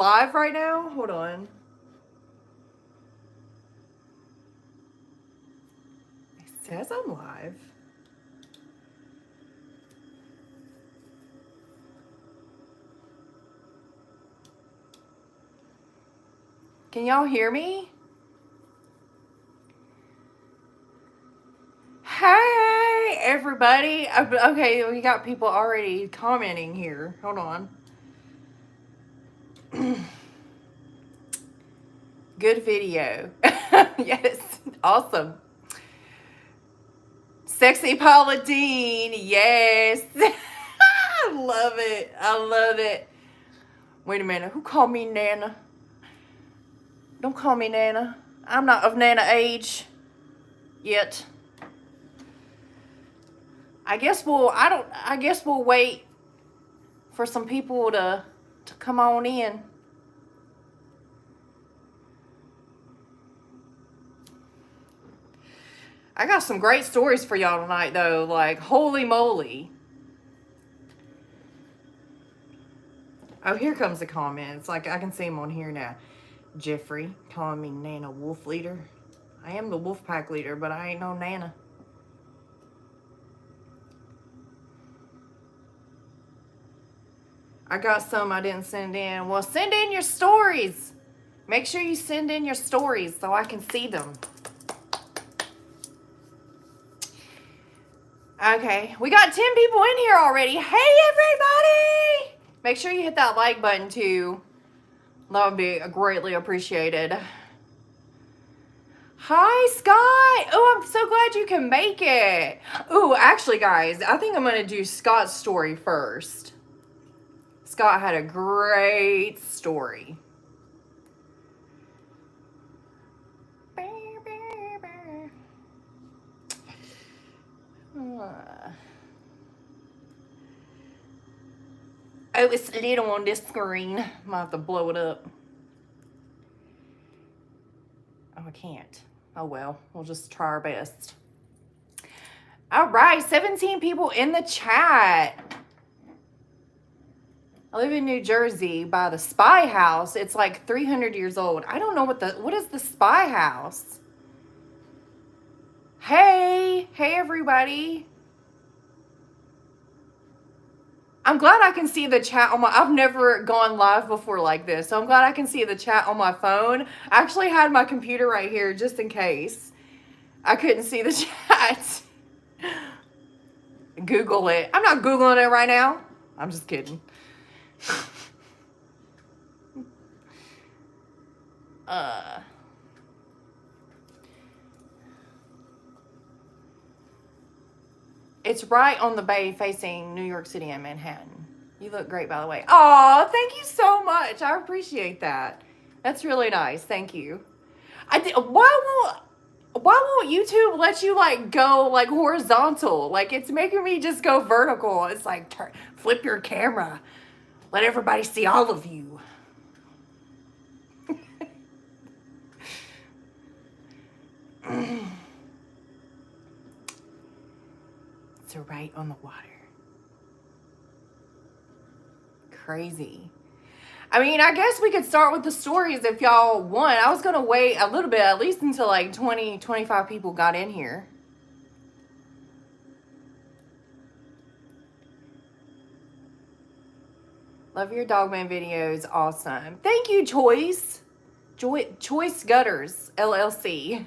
live right now? Hold on. It says I'm live. Can y'all hear me? Hey, everybody. Okay, we got people already commenting here. Hold on. Good video. Yes, awesome. Sexy Paula Dean, yes. I love it. I love it. Wait a minute. Who called me Nana? Don't call me Nana. I'm not of Nana age yet. I guess we'll wait for some people to come on in. I got some great stories for y'all tonight, though. Like, holy moly. Oh, here comes the comments. Like, I can see them on here now. Jeffrey calling me Nana Wolf Leader. I am the Wolfpack leader, but I ain't no Nana. I got some I didn't send in. Well, send in your stories. Make sure you send in your stories so I can see them. Okay, we got 10 people in here already. Hey, everybody! Make sure you hit that like button, too. That would be greatly appreciated. Hi, Scott! Oh, I'm so glad you can make it. Oh, actually, guys, I think I'm going to do Scott's story first. Scott had a great story. Oh, it's little on this screen. Might have to blow it up. Oh, I can't. Oh, well. We'll just try our best. All right. 17 people in the chat. I live in New Jersey by the Spy House. It's like 300 years old. I don't know what is the Spy House? Hey. Hey, everybody. I'm glad I can see the chat on I've never gone live before like this, so I'm glad I can see the chat on my phone. I actually had my computer right here just in case I couldn't see the chat. Google it. I'm not Googling it right now. I'm just kidding. It's right on the bay facing New York City and Manhattan. You look great, by the way. Oh, thank you so much. I appreciate that. That's really nice. Thank you. Why won't YouTube let you like go like horizontal? Like it's making me just go vertical. It's like flip your camera. Let everybody see all of you. It's right on the water. Crazy. I mean, I guess we could start with the stories if y'all want. I was going to wait a little bit, at least until like 20, 25 people got in here. Love your Dogman videos. Awesome. Thank you, Choice. Choice Gutters, LLC.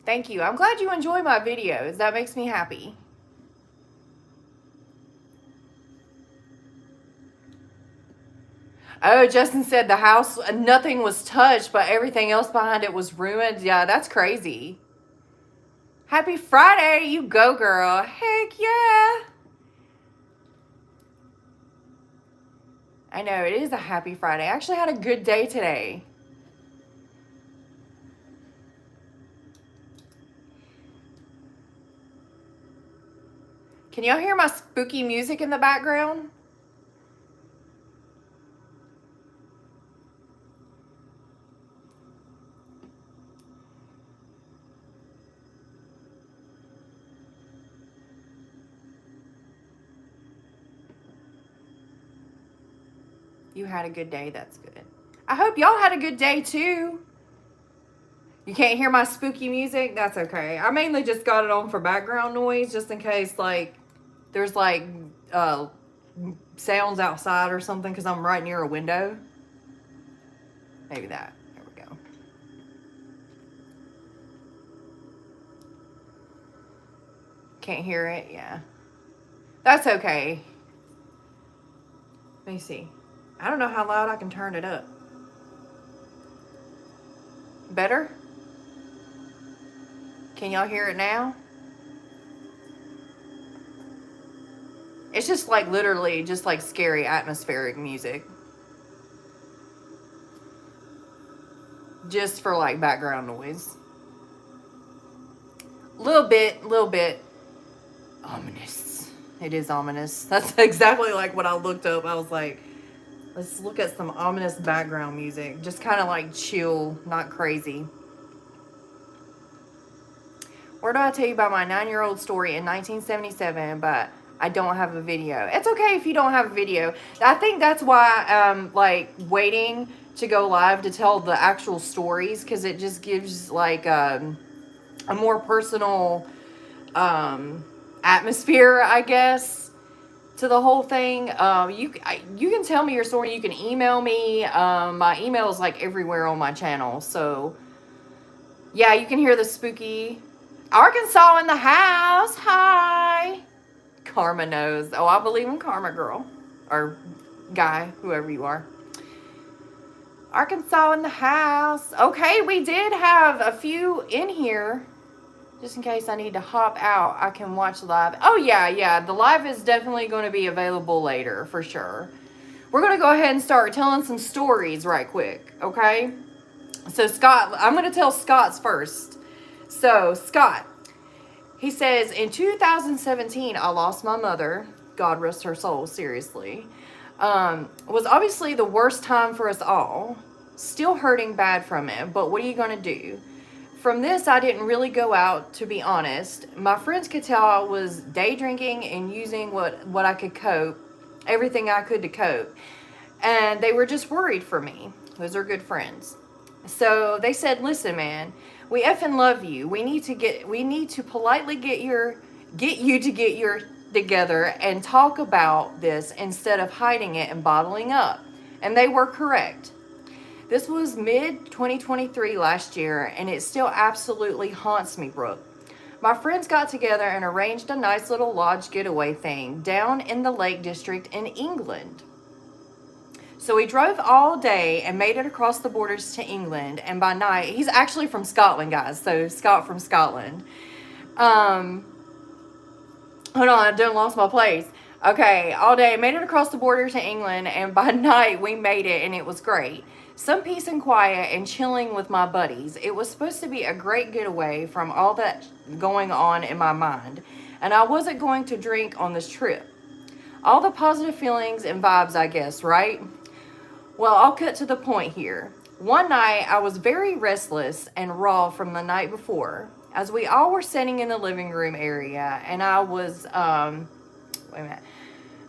Thank you. I'm glad you enjoy my videos. That makes me happy. Oh, Justin said the house, nothing was touched, but everything else behind it was ruined. Yeah, that's crazy. Happy Friday. You go, girl. Heck yeah. I know, it is a happy Friday. I actually had a good day today. Can y'all hear my spooky music in the background? You had a good day. That's good. I hope y'all had a good day too. You can't hear my spooky music? That's okay. I mainly just got it on for background noise, just in case, like, there's, like, sounds outside or something, because I'm right near a window. Maybe that. There we go. Can't hear it? Yeah. That's okay. Let me see. I don't know how loud I can turn it up. Better? Can y'all hear it now? It's just like literally just like scary atmospheric music. Just for like background noise. Little bit ominous. It is ominous. That's exactly like what I looked up. I was like, let's look at some ominous background music. Just kind of like chill, not crazy. Where do I tell you about my 9-year-old story in 1977, but I don't have a video? It's okay if you don't have a video. I think that's why I'm like waiting to go live to tell the actual stories, because it just gives like a more personal atmosphere, I guess, to the whole thing. You can tell me your story. You can email me. My email is like everywhere on my channel. So yeah, you can hear the spooky. Arkansas in the house. Hi. Karma knows. Oh, I believe in karma, girl. Or guy, whoever you are. Arkansas in the house. Okay, we did have a few in here. Just in case I need to hop out, I can watch live. Oh, yeah. The live is definitely going to be available later, for sure. We're going to go ahead and start telling some stories right quick, okay? So, Scott, I'm going to tell Scott's first. So, Scott, he says, in 2017, I lost my mother. God rest her soul, seriously. Was obviously the worst time for us all. Still hurting bad from it, but what are you going to do? From this, I didn't really go out, to be honest. My friends could tell I was day drinking and using what I could cope, everything I could to cope. And they were just worried for me. Those are good friends. So they said, listen, man, we effing love you. We need to politely get you to get your together and talk about this instead of hiding it and bottling up. And they were correct. This was mid-2023 last year, and it still absolutely haunts me, Brooke. My friends got together and arranged a nice little lodge getaway thing down in the Lake District in England. So we drove all day and made it across the borders to England, and by night, he's actually from Scotland, guys, so Scott from Scotland. Hold on, I done lost my place. Okay, all day, made it across the border to England, and by night, we made it, and it was great. Some peace and quiet and chilling with my buddies. It was supposed to be a great getaway from all that going on in my mind, and I wasn't going to drink on this trip. All the positive feelings and vibes, I guess, right? Well, I'll cut to the point here. One night, I was very restless and raw from the night before, as we all were sitting in the living room area, and I was,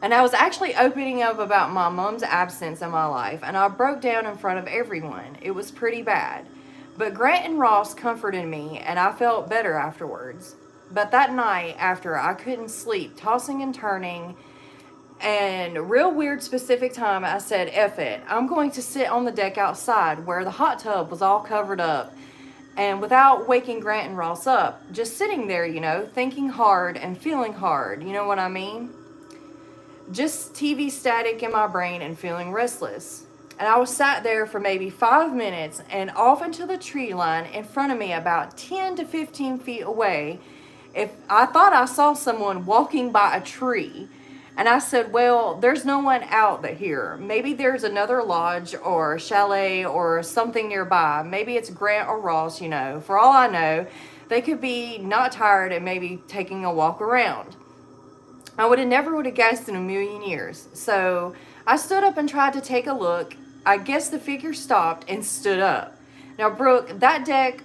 And I was actually opening up about my mom's absence in my life, and I broke down in front of everyone. It was pretty bad. But Grant and Ross comforted me, and I felt better afterwards. But that night after, I couldn't sleep, tossing and turning, and real weird specific time, I said, F it. I'm going to sit on the deck outside where the hot tub was all covered up. And without waking Grant and Ross up, just sitting there, thinking hard and feeling hard. You know what I mean? Just TV static in my brain and feeling restless. And I was sat there for maybe 5 minutes, and off into the tree line in front of me about 10 to 15 feet away, if I thought I saw someone walking by a tree. And I said, well, there's no one out here. Maybe there's another lodge or chalet or something nearby. Maybe it's Grant or Ross, For all I know, they could be not tired and maybe taking a walk around. I would have guessed in a million years. So I stood up and tried to take a look. I guess the figure stopped and stood up. Now, Brooke, that deck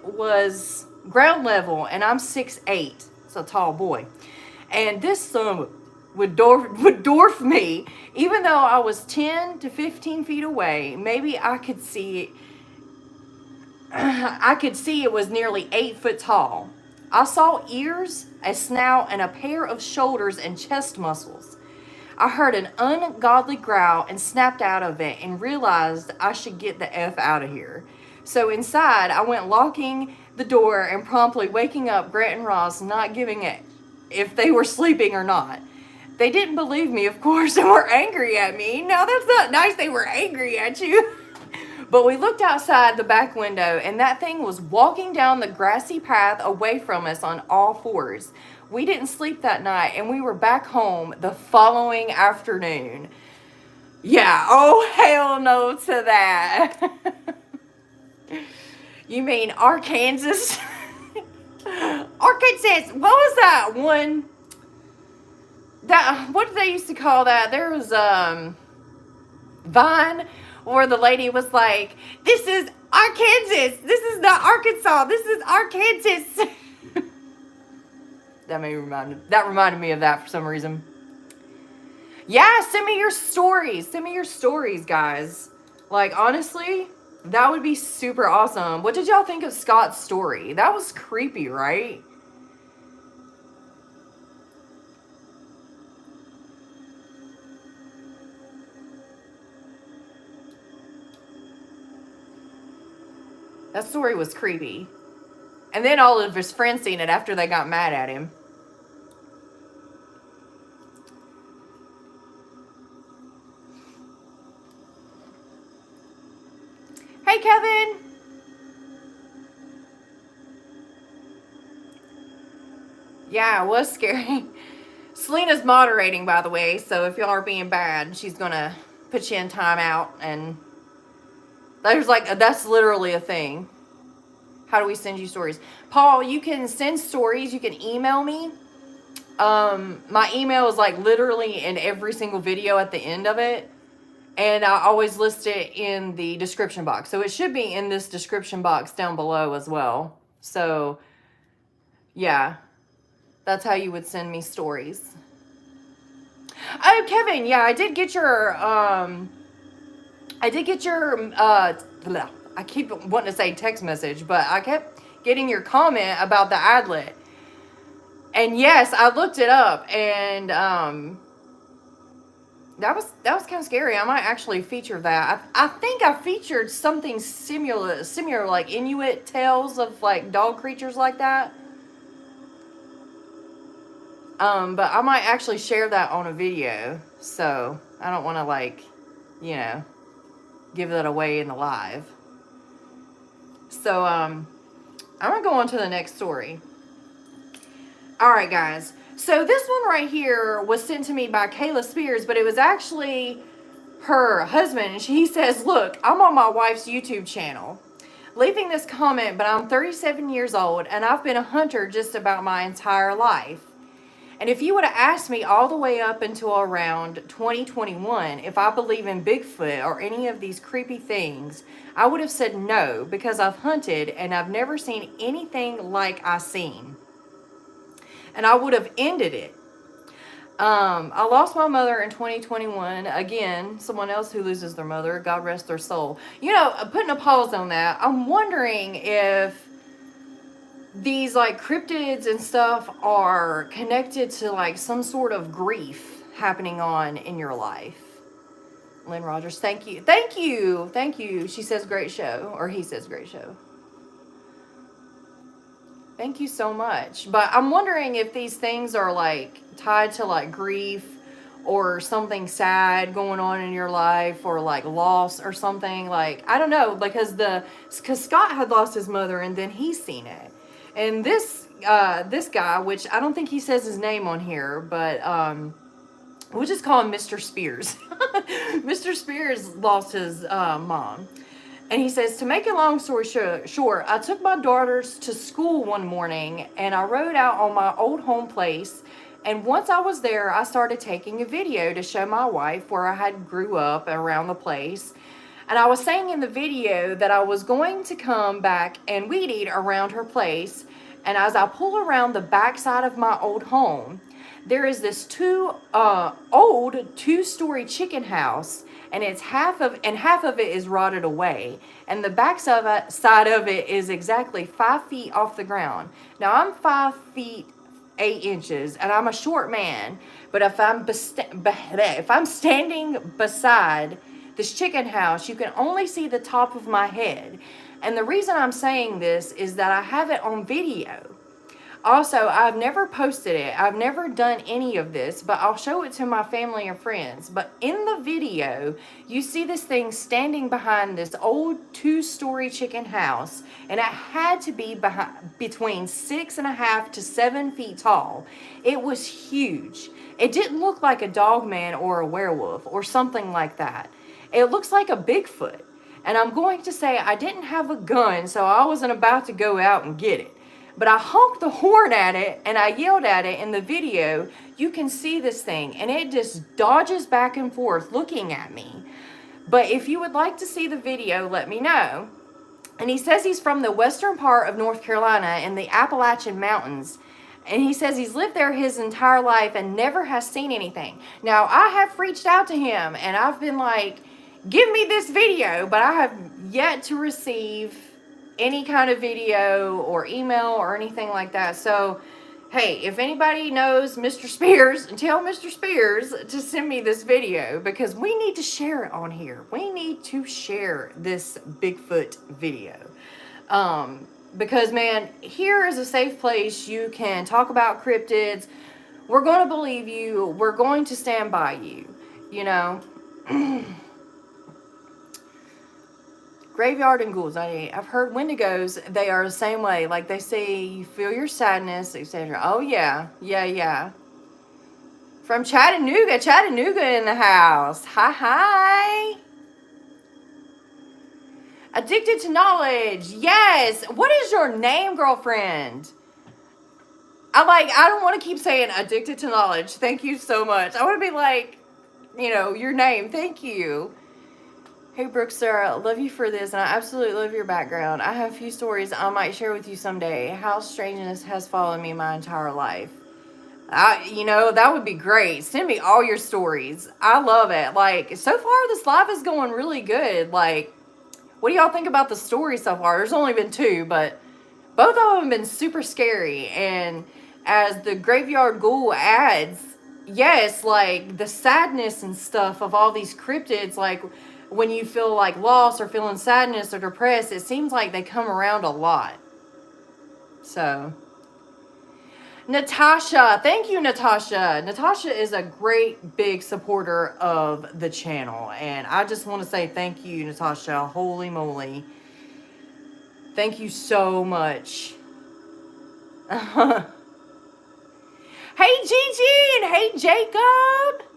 was ground level, and I'm 6'8", so a tall boy. And this son would dwarf me. Even though I was 10 to 15 feet away, maybe I could see it was nearly 8 foot tall. I saw ears, a snout, and a pair of shoulders and chest muscles. I heard an ungodly growl and snapped out of it and realized I should get the F out of here. So inside, I went locking the door and promptly waking up Grant and Ross, not giving it if they were sleeping or not. They didn't believe me, of course, and were angry at me. Now, that's not nice they were angry at you. But we looked outside the back window, and that thing was walking down the grassy path away from us on all fours. We didn't sleep that night, and we were back home the following afternoon. Yeah, oh, hell no to that. You mean Arkansas? Arkansas, what was that one? What did they used to call that? There was Vine, where the lady was like, "This is Arkansas. This is not Arkansas. This is Arkansas." That reminded me of that for some reason. Yeah, send me your stories. Send me your stories, guys. Like, honestly, that would be super awesome. What did y'all think of Scott's story? That was creepy, right? That story was creepy. And then all of his friends seen it after they got mad at him. Hey, Kevin. Yeah, it was scary. Selena's moderating, by the way, so if y'all are being bad, she's gonna put you in timeout, and that's literally a thing. How do we send you stories? Paul, you can send stories. You can email me. My email is like literally in every single video at the end of it. And I always list it in the description box. So it should be in this description box down below as well. So, yeah. That's how you would send me stories. Oh, Kevin, yeah, I did get your, I keep wanting to say text message, but I kept getting your comment about the adlet. And yes, I looked it up, and that was kind of scary. I might actually feature that. I think I featured something similar like Inuit tales of like dog creatures like that. But I might actually share that on a video, so I don't want to like, give that away in the live. So, I'm going to go on to the next story. All right, guys. So this one right here was sent to me by Kayla Spears, but it was actually her husband. He says, "Look, I'm on my wife's YouTube channel, leaving this comment, but I'm 37 years old, and I've been a hunter just about my entire life. And if you would have asked me all the way up until around 2021 if I believe in Bigfoot or any of these creepy things, I would have said no, because I've hunted and I've never seen anything like I seen. And I would have ended it. I lost my mother in 2021. Again, someone else who loses their mother. God rest their soul. Putting a pause on that, I'm wondering if these like cryptids and stuff are connected to like some sort of grief happening on in your life. Lynn Rogers, thank you. Thank you. Thank you. She says great show, or he says great show. Thank you so much. But I'm wondering if these things are like tied to like grief or something sad going on in your life, or like loss or something. Like, I don't know, because Scott had lost his mother and then he's seen it. And this guy, which I don't think he says his name on here, but we'll just call him Mr. Spears. Mr. Spears lost his mom. And he says, to make a long story short, I took my daughters to school one morning and I rode out on my old home place. And once I was there, I started taking a video to show my wife where I had grew up around the place. And I was saying in the video that I was going to come back and weed eat around her place. And as I pull around the backside of my old home, there is this old two-story chicken house, and half of it is rotted away, and the side of it is exactly 5 feet off the ground. Now I'm 5 feet 8 inches, and I'm a short man, but if I'm standing beside this chicken house, you can only see the top of my head. And the reason I'm saying this is that I have it on video. Also, I've never posted it. I've never done any of this, but I'll show it to my family and friends. But in the video, you see this thing standing behind this old two-story chicken house, and it had to be between 6.5 to 7 feet tall. It was huge. It didn't look like a dogman or a werewolf or something like that. It looks like a Bigfoot. And I'm going to say I didn't have a gun, so I wasn't about to go out and get it. But I honked the horn at it and I yelled at it. In the video, you can see this thing, and it just dodges back and forth looking at me. But if you would like to see the video, let me know. And he says he's from the western part of North Carolina in the Appalachian Mountains. And he says he's lived there his entire life and never has seen anything. Now, I have reached out to him and I've been like, give me this video, but I have yet to receive any kind of video or email or anything like that. So, hey, if anybody knows Mr. Spears, tell Mr. Spears to send me this video, because we need to share it on here. We need to share this Bigfoot video. Because, man, here is a safe place. You can talk about cryptids. We're going to believe you. We're going to stand by you, you know. Graveyard and ghouls. I've heard Wendigos, they are the same way. Like, they say you feel your sadness, etc. Oh, yeah. Yeah. From Chattanooga in the house. Hi. Addicted to knowledge. Yes. What is your name, girlfriend? I don't want to keep saying addicted to knowledge. Thank you so much. I want to be like, you know, your name. Thank you. Hey, Brooke, Sarah, love you for this, and I absolutely love your background. I have a few stories I might share with you someday. How strangeness has followed me my entire life. You know, that would be great. Send me all your stories. I love it. Like, so far, this live is going really good. Like, what do y'all think about the story so far? There's only been 2, but both of them have been super scary. And as the Graveyard Ghoul adds, yes, like, the sadness and stuff of all these cryptids, like, when you feel like lost or feeling sadness or depressed, it seems like they come around a lot. So, Natasha, thank you, Natasha. Natasha is a great big supporter of the channel, and I just want to say thank you, Natasha. Holy moly, thank you so much. Hey, Gigi, and hey, Jacob.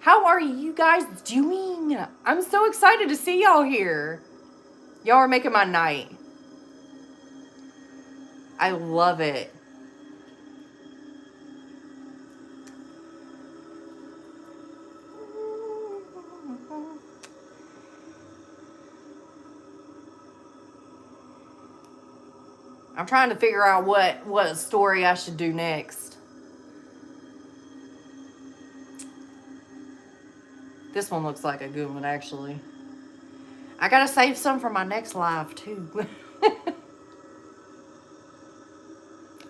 How are you guys doing? I'm so excited to see y'all here. Y'all are making my night. I love it. I'm trying to figure out what story I should do next. This one looks like a good one, actually. I gotta save some for my next live, too.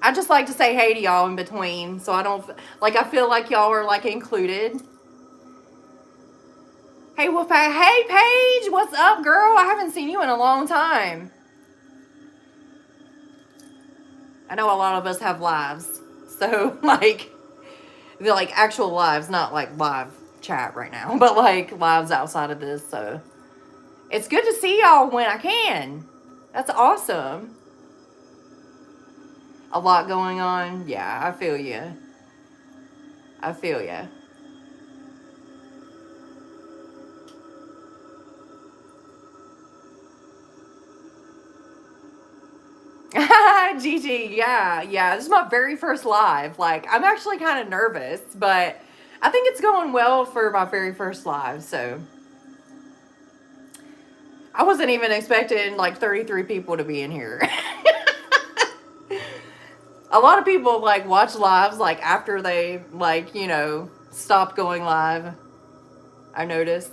I just like to say hey to y'all in between, so I don't, like, I feel like y'all are, like, included. Hey, Wolfpack. Hey, Paige. What's up, girl? I haven't seen you in a long time. I know a lot of us have lives, so, like, they're, like, actual lives, not, like, live chat right now, but like lives outside of this. So it's good to see y'all when I can. That's awesome. A lot going on. Yeah, I feel you. Gigi, yeah. This is my very first live. Like, I'm actually kind of nervous, but I think it's going well for my very first live, so. I wasn't even expecting, like, 33 people to be in here. A lot of people like watch lives like after they like, you know, stop going live. I noticed.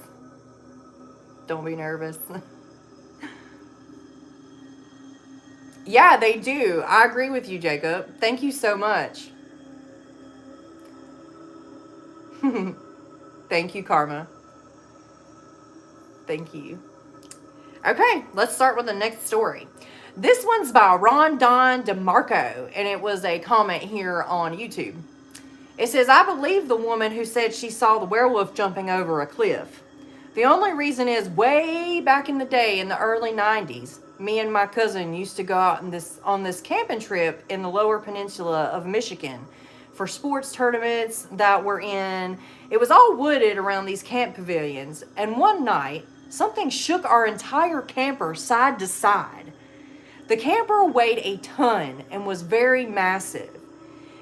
Don't be nervous. Yeah, they do. I agree with you, Jacob. Thank you so much. Thank you, Karma. Thank you. Okay, let's start with the next story. This one's by Ron Don DeMarco, and it was a comment here on YouTube. It says, I believe the woman who said she saw the werewolf jumping over a cliff. The only reason is way back in the day in the early 90s, me and my cousin used to go out on this camping trip in the lower peninsula of Michigan for sports tournaments that were in. It was all wooded around these camp pavilions, and one night, something shook our entire camper side to side. The camper weighed a ton and was very massive.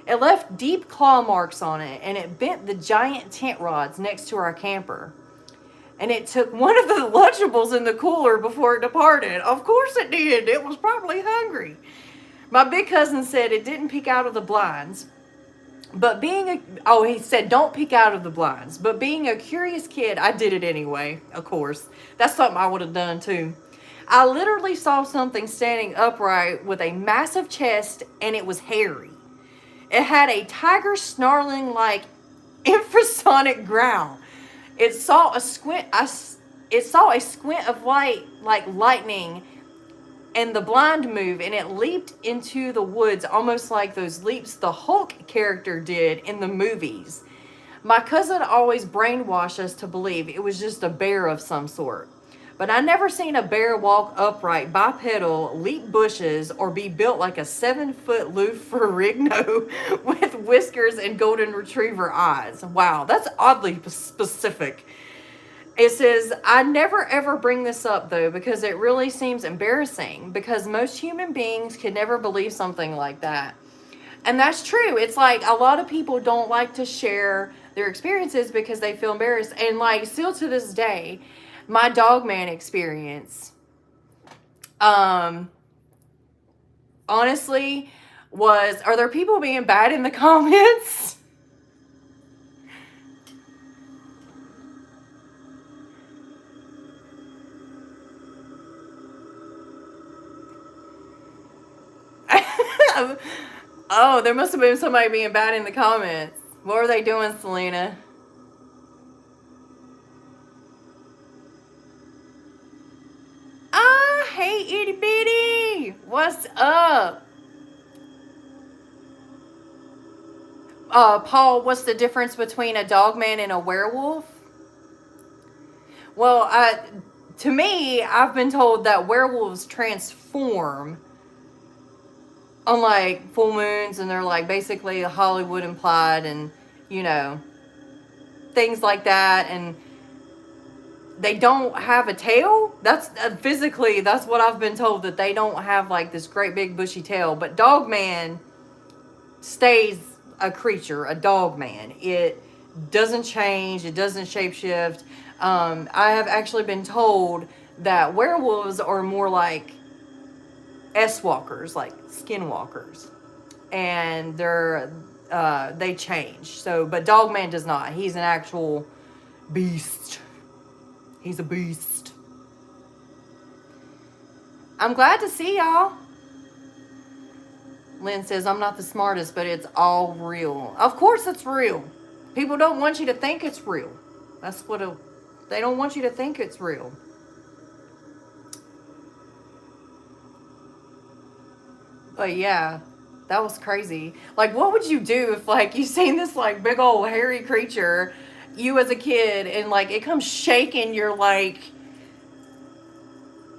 It left deep claw marks on it, and it bent the giant tent rods next to our camper. And it took one of the Lunchables in the cooler before it departed. Of course it did. It was probably hungry. My big cousin said it didn't peek out of the blinds. But he said don't peek out of the blinds. But being a curious kid, I did it anyway, of course. That's something I would have done too. I literally saw something standing upright with a massive chest, and it was hairy. It had a tiger snarling like infrasonic growl. It saw a squint of light like lightning, and the blind move, and it leaped into the woods almost like those leaps the Hulk character did in the movies. My cousin always brainwashed us to believe it was just a bear of some sort. But I never seen a bear walk upright, bipedal, leap bushes, or be built like a 7-foot Lou Ferrigno with whiskers and golden retriever eyes. Wow, that's oddly specific. It says, I never ever bring this up though because it really seems embarrassing because most human beings could never believe something like that. And that's true. It's like a lot of people don't like to share their experiences because they feel embarrassed. And like still to this day, my dogman experience, honestly, are there people being bad in the comments? Oh, there must have been somebody being bad in the comments. What were they doing, Selena? Hey, itty bitty. What's up? Paul, what's the difference between a dogman and a werewolf? Well, to me, I've been told that werewolves transform on like full moons, and they're like basically Hollywood implied, and you know, things like that, and they don't have a tail. That's physically, that's what I've been told, that they don't have like this great big bushy tail. But dogman stays a creature, a dogman. It doesn't change. It doesn't shapeshift. I have actually been told that werewolves are more like S-walkers, like skinwalkers, and they change. So, but dogman does not. He's an actual beast. He's a beast. I'm glad to see y'all. Lynn says, I'm not the smartest, but it's all real. Of course it's real. People don't want you to think it's real. They don't want you to think it's real. But yeah, that was crazy. Like, what would you do if, like, you seen this, like, big old hairy creature, you as a kid, and like it comes shaking your like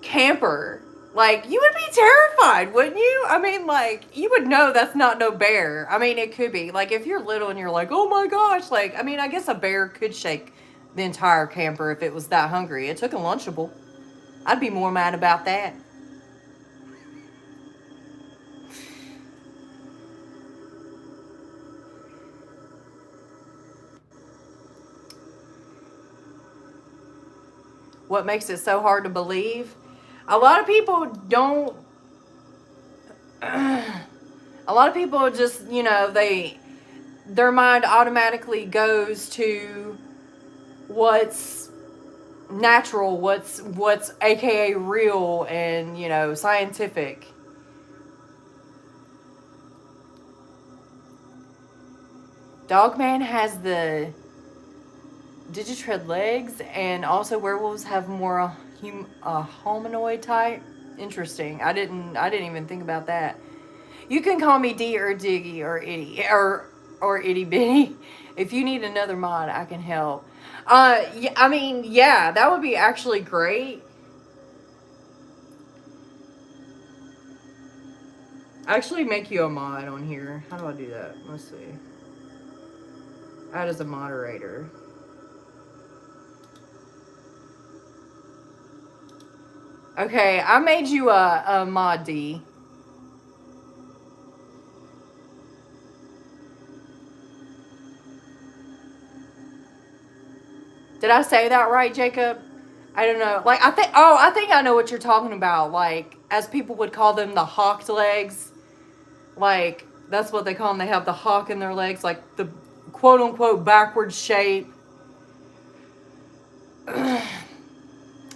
camper? Like, you would be terrified, wouldn't you? I mean, like, you would know that's not no bear. I mean, it could be like if you're little and you're like, oh my gosh, like, I mean, I guess a bear could shake the entire camper if it was that hungry. It took a Lunchable. I'd be more mad about that. What makes it so hard to believe? A lot of people don't. A A lot of people just, you know, their mind automatically goes to what's natural, what's aka real and, you know, scientific. Dogman has the digitread legs, and also werewolves have more hominoid type. Interesting. I didn't even think about that. You can call me D or Diggy or Itty or Itty Bitty. If you need another mod, I can help. Yeah, I mean, yeah, that would be actually great. Actually, make you a mod on here. How do I do that? Let's see. Add as a moderator. Okay, I made you a mod D. Did I say that right, Jacob? I don't know. Like, I think I know what you're talking about. Like, as people would call them, the hawked legs. Like, that's what they call them. They have the hawk in their legs, like the quote unquote backward shape.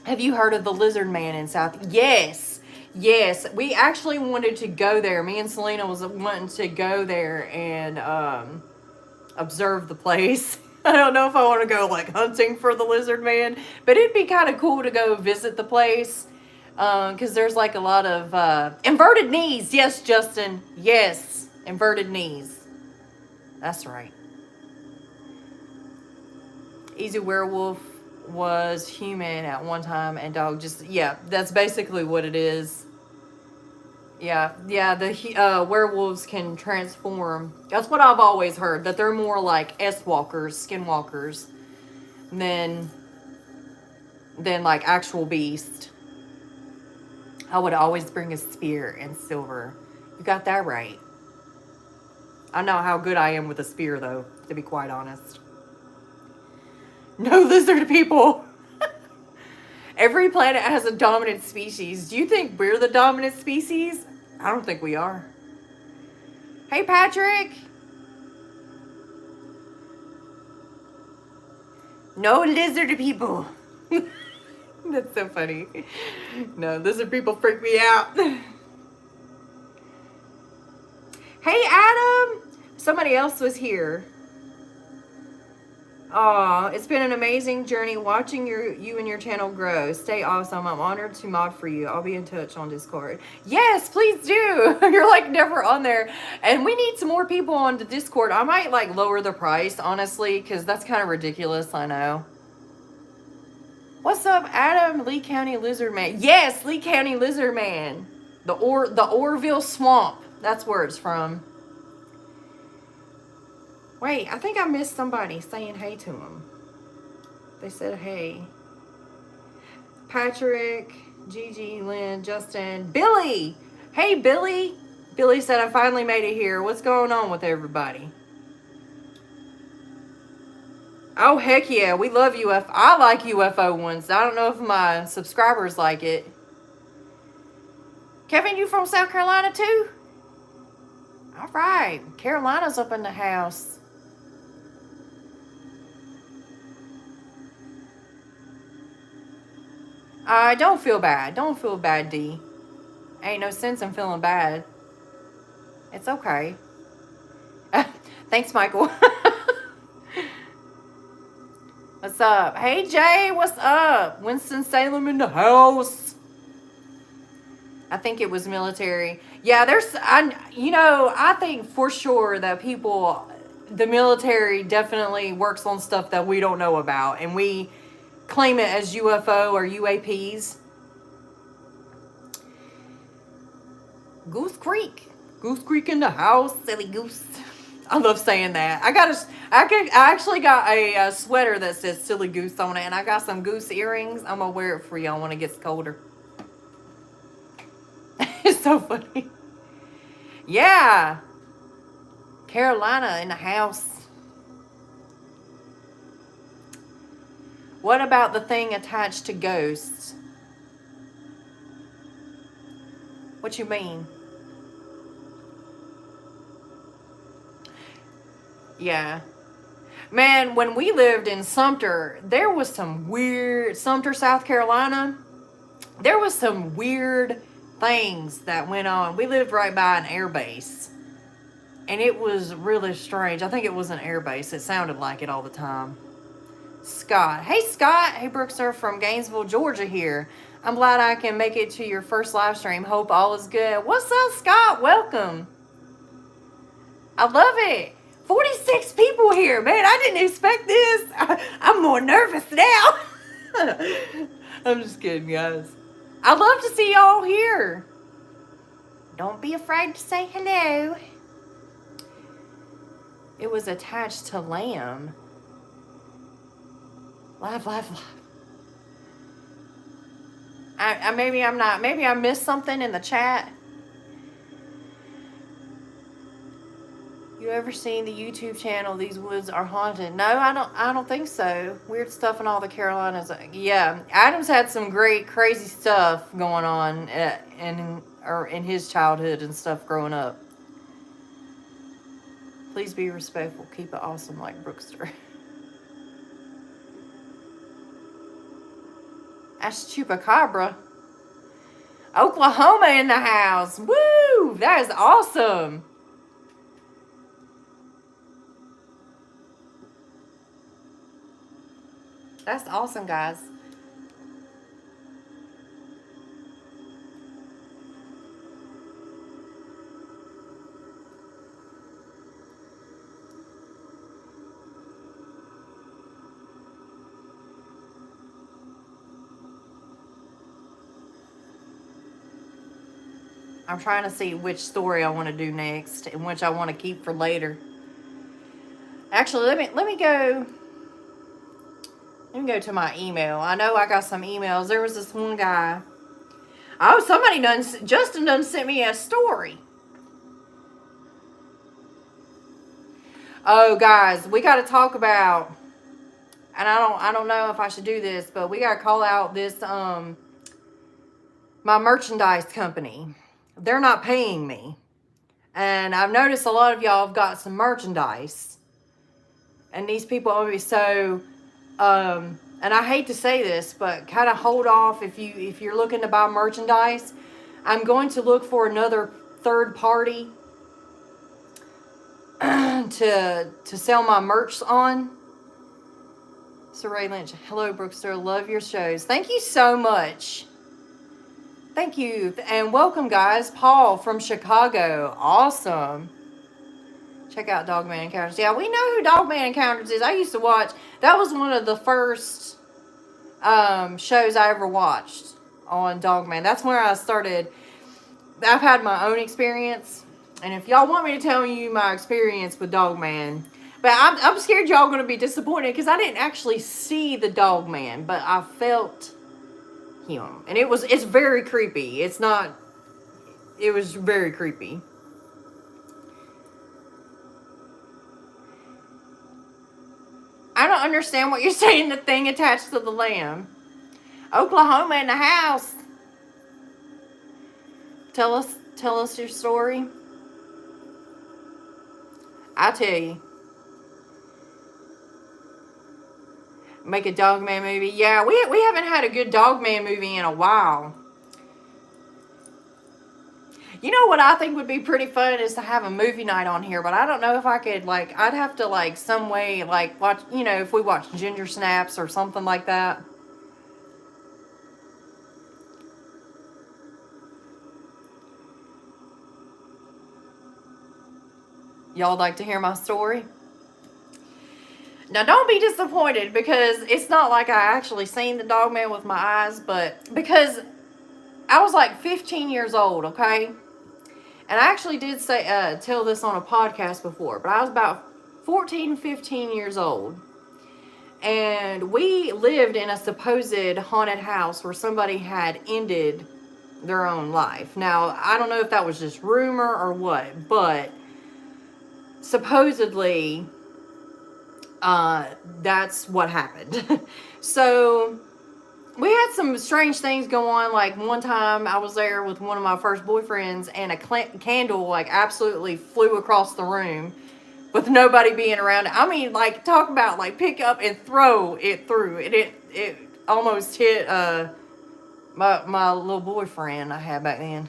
Have you heard of the lizard man in South? Yes. Yes. We actually wanted to go there. Me and Selena was wanting to go there and observe the place. I don't know if I want to go like hunting for the lizard man, but it'd be kind of cool to go visit the place. Because there's like a lot of inverted knees. Yes, Justin. Yes. Inverted knees. That's right. Easy Werewolf was human at one time and dog just, yeah, that's basically what it is. Yeah, the werewolves can transform. That's what I've always heard, that they're more like S-walkers, skinwalkers, than like actual beast. I would always bring a spear and silver. You got that right. I know how good I am with a spear, though, to be quite honest. No lizard people. Every planet has a dominant species. Do you think we're the dominant species? I don't think we are. Hey, Patrick. No lizard people. That's so funny. No, lizard people freak me out. Hey, Adam. Somebody else was here. Aw, it's been an amazing journey watching you and your channel grow. Stay awesome. I'm honored to mod for you. I'll be in touch on Discord. Yes, please do. You're like never on there. And we need some more people on the Discord. I might like lower the price, honestly, because that's kind of ridiculous, I know. What's up, Adam? Lee County Lizard Man. Yes, Lee County Lizard Man. The Orville Swamp. That's where it's from. Wait, I think I missed somebody saying hey to him. They said hey. Patrick, Gigi, Lynn, Justin, Billy. Hey, Billy. Billy said, I finally made it here. What's going on with everybody? Oh, heck yeah. We love UFO. I like UFO ones. I don't know if my subscribers like it. Kevin, you from South Carolina too? All right. Carolina's up in the house. Don't feel bad. Don't feel bad, D. Ain't no sense in feeling bad. It's okay. Thanks, Michael. What's up? Hey, Jay, what's up? Winston-Salem in the house. I think it was military. Yeah, I think for sure that the military definitely works on stuff that we don't know about, and we claim it as UFO or UAPs. Goose Creek in the house, silly goose. I love saying that. I actually got a sweater that says silly goose on it, and I got some goose earrings. I'm gonna wear it for y'all when it gets colder. It's so funny. Yeah. Carolina in the house. What about the thing attached to ghosts? What you mean? Yeah. Man, when we lived in Sumter, there was some weird, Sumter, South Carolina, there was some weird things that went on. We lived right by an air base, and it was really strange. I think it was an air base. It sounded like it all the time. Scott. Hey, Scott. Hey, Brooke, sir, from Gainesville, Georgia here. I'm glad I can make it to your first live stream. Hope all is good. What's up, Scott? Welcome. I love it. 46 people here. Man, I didn't expect this. I'm more nervous now. I'm just kidding, guys. I love to see y'all here. Don't be afraid to say hello. It was attached to lamb. Live. Maybe I'm not. Maybe I missed something in the chat. You ever seen the YouTube channel "These Woods Are Haunted"? No, I don't think so. Weird stuff in all the Carolinas. Yeah, Adam's had some great, crazy stuff going on in his childhood and stuff growing up. Please be respectful. Keep it awesome, like Brookster. That's Chupacabra. Oklahoma in the house. Woo! That is awesome. That's awesome, guys. I'm trying to see which story I want to do next and which I want to keep for later. Actually, let me go to my email. I know I got some emails. There was this one guy. Oh, Justin done sent me a story. Oh, guys, we got to talk about, and I don't know if I should do this, but we got to call out this my merchandise company. They're not paying me. And I've noticed a lot of y'all have got some merchandise. And these people owe me. So, and I hate to say this, but kind of hold off if you're looking to buy merchandise. I'm going to look for another third party to sell my merch on. Saray Lynch. Hello, Brookster. Love your shows. Thank you so much. Thank you. And welcome, guys. Paul from Chicago. Awesome. Check out Dogman Encounters. Yeah, we know who Dogman Encounters is. I used to watch. That was one of the first shows I ever watched on Dogman. That's where I started. I've had my own experience. And if y'all want me to tell you my experience with Dogman. But I'm scared y'all going to be disappointed because I didn't actually see the Dogman. But I felt him. And it's very creepy. It was very creepy. I don't understand what you're saying, the thing attached to the lamb. Oklahoma in the house. Tell us your story. I tell you. Make a Dogman movie. Yeah, we haven't had a good Dogman movie in a while. You know what I think would be pretty fun is to have a movie night on here, but I don't know if I could, I'd have to, some way, watch, if we watch Ginger Snaps or something like that. Y'all like to hear my story? Now, don't be disappointed because it's not like I actually seen the Dogman with my eyes, but because I was 15 years old, okay? And I actually did tell this on a podcast before, but I was about 14, 15 years old. And we lived in a supposed haunted house where somebody had ended their own life. Now, I don't know if that was just rumor or what, but supposedly that's what happened. So we had some strange things go on. One time I was there with one of my first boyfriends and a candle absolutely flew across the room with nobody being around. I mean, like, talk about like pick up and throw it through. It almost hit my little boyfriend I had back then.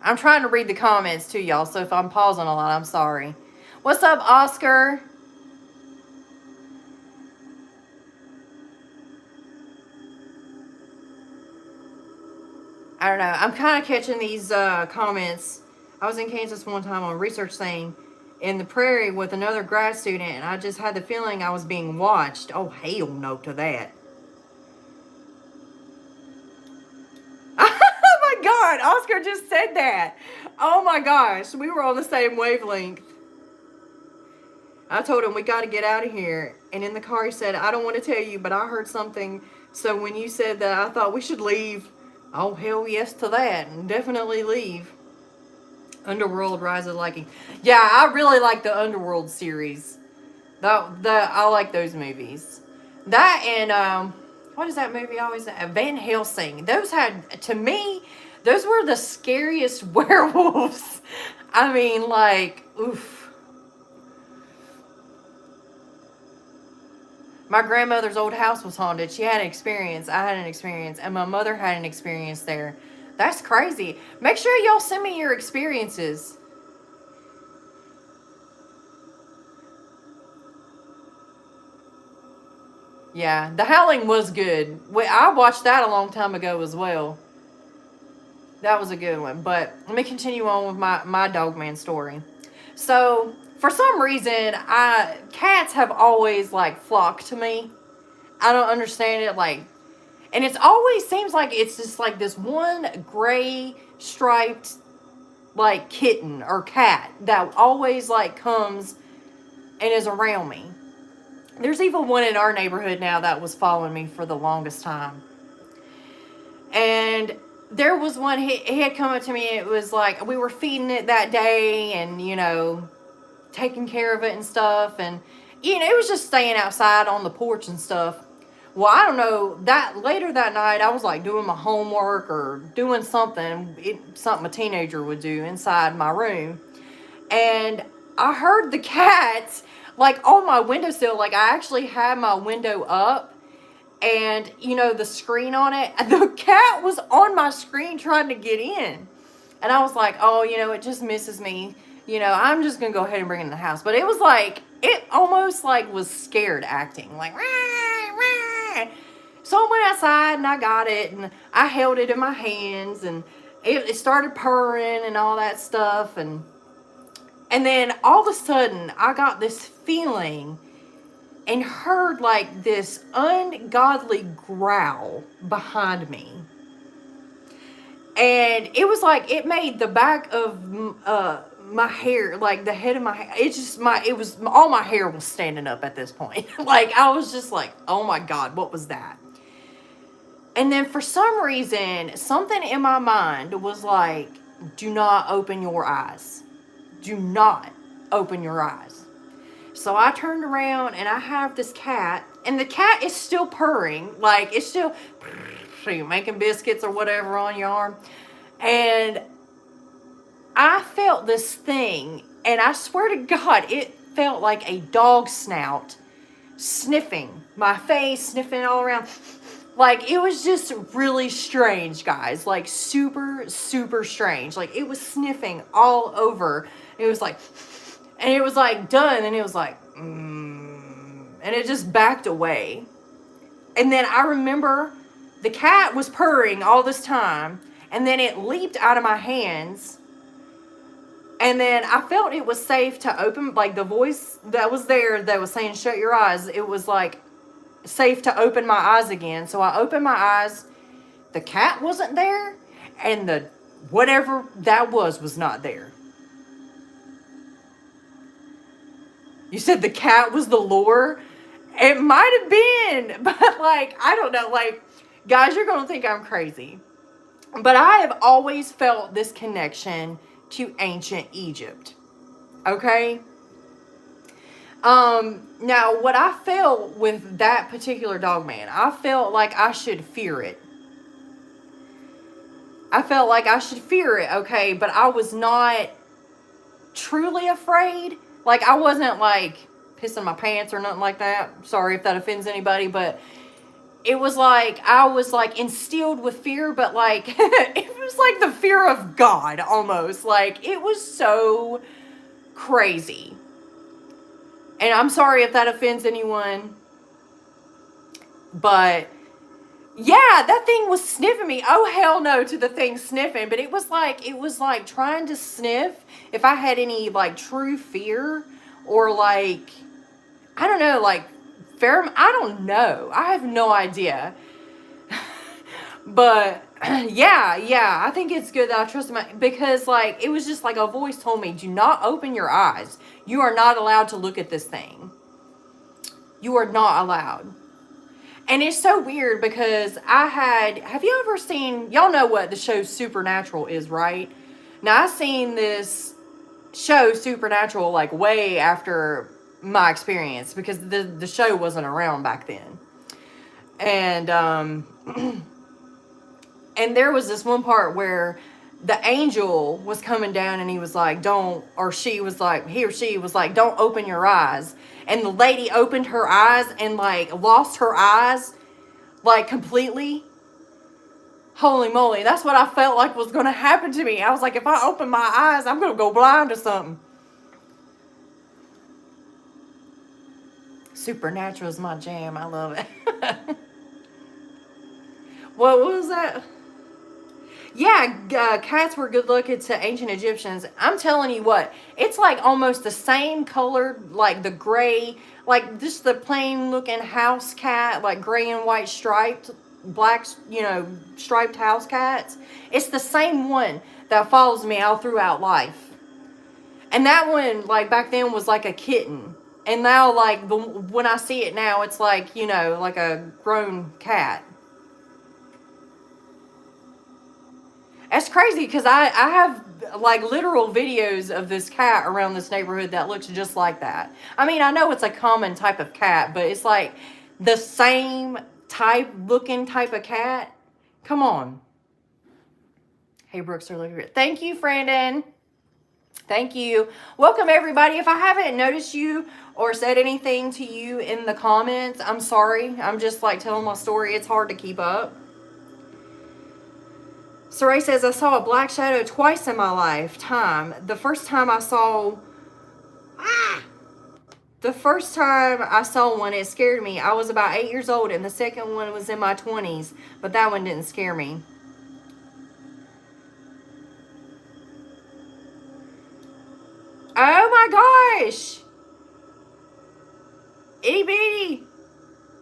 I'm trying to read the comments too, y'all, so if I'm pausing a lot, I'm sorry. What's up, Oscar? I don't know. I'm kind of catching these comments. I was in Kansas one time on a research thing in the prairie with another grad student, and I just had the feeling I was being watched. Oh, hell no to that. Oh my God, Oscar just said that. Oh my gosh, we were on the same wavelength. I told him we got to get out of here. And in the car he said, I don't want to tell you, but I heard something. So when you said that, I thought we should leave. Oh, hell yes to that. And definitely leave. Underworld Rise of Liking. Yeah, I really like the Underworld series. I like those movies. That and, what is that movie always? Van Helsing. Those had, to me, those were the scariest werewolves. I mean, like, oof. My grandmother's old house was haunted. She had an experience. I had an experience. And my mother had an experience there. That's crazy. Make sure y'all send me your experiences. Yeah, The Howling was good. I watched that a long time ago as well. That was a good one. But let me continue on with my Dogman story. So, for some reason, cats have always, like, flocked to me. I don't understand it, like, and it's always seems like it's just, like, this one gray, striped, like, kitten or cat that always, like, comes and is around me. There's even one in our neighborhood now that was following me for the longest time. And there was one, he had come up to me, and it was like, we were feeding it that day and, you know, taking care of it and stuff. And, you know, it was just staying outside on the porch and stuff. Well, I don't know, that later that night, I was like doing my homework or doing something a teenager would do inside my room. And I heard the cat, like, on my windowsill. Like, I actually had my window up and, you know, the screen on it. The cat was on my screen trying to get in. And I was like, oh, you know, it just misses me. You know, I'm just going to go ahead and bring it in the house. But it was like, it almost like was scared acting. Like, rah, rah. So I went outside and I got it and I held it in my hands and it started purring and all that stuff. And then all of a sudden I got this feeling and heard like this ungodly growl behind me. And it was like, it made the back of my hair, like the head of my hair, all my hair was standing up at this point. Like, I was just like, oh my God, what was that? And then for some reason, something in my mind was like, do not open your eyes. Do not open your eyes. So I turned around and I have this cat, and the cat is still purring, like it's still making biscuits or whatever on your arm. And I felt this thing, and I swear to God, it felt like a dog snout sniffing my face, sniffing all around. Like, it was just really strange, guys. Like, super, super strange. Like, it was sniffing all over. It was like, and it was like done, and it was like, and it just backed away. And then I remember the cat was purring all this time, and then it leaped out of my hands. And then I felt it was safe to open, like the voice that was there that was saying, shut your eyes. It was like safe to open my eyes again. So I opened my eyes. The cat wasn't there. And the whatever that was not there. You said the cat was the lure? It might have been. But like, I don't know. Like, guys, you're going to think I'm crazy. But I have always felt this connection to ancient Egypt. Okay? Now, what I felt with that particular dog man, I felt like I should fear it. I felt like I should fear it, okay? But I was not truly afraid. Like, I wasn't, like, pissing my pants or nothing like that. Sorry if that offends anybody, but it was like, I was, like, instilled with fear, but, like, it was like the fear of God, almost. Like, it was so crazy. And I'm sorry if that offends anyone, but yeah, that thing was sniffing me. Oh, hell no to the thing sniffing. But it was like trying to sniff if I had any, like, true fear or, like, I don't know, like, I don't know. I have no idea. But yeah, I think it's good that I trust my, because, like, it was just like a voice told me, do not open your eyes. You are not allowed to look at this thing. You are not allowed. And it's so weird because have you ever seen, y'all know what the show Supernatural is, right? Now, I seen this show Supernatural, like, way after my experience because the show wasn't around back then. And, and there was this one part where the angel was coming down and he was like, he or she was like, don't open your eyes. And the lady opened her eyes and, like, lost her eyes, like, completely. Holy moly, that's what I felt like was going to happen to me. I was like, if I open my eyes, I'm going to go blind or something. Supernatural is my jam. I love it. What was that? Yeah, cats were good looking to ancient Egyptians. I'm telling you what, it's like almost the same color, like the gray, like just the plain looking house cat, like gray and white striped, black, striped house cats. It's the same one that follows me all throughout life. And that one, like, back then was like a kitten. And now, like, when I see it now, it's like, like a grown cat. That's crazy because I have, like, literal videos of this cat around this neighborhood that looks just like that. I mean, I know it's a common type of cat, but it's like the same looking type of cat. Come on. Hey, Brooks, are looking good. Thank you, Brandon. Thank you. Welcome, everybody. If I haven't noticed you or said anything to you in the comments, I'm sorry. I'm just, like, telling my story. It's hard to keep up. Saray says, I saw a black shadow twice in my lifetime. The first time I saw one, it scared me. I was about 8 years old, and the second one was in my 20s, but that one didn't scare me. Oh my gosh! Itty bitty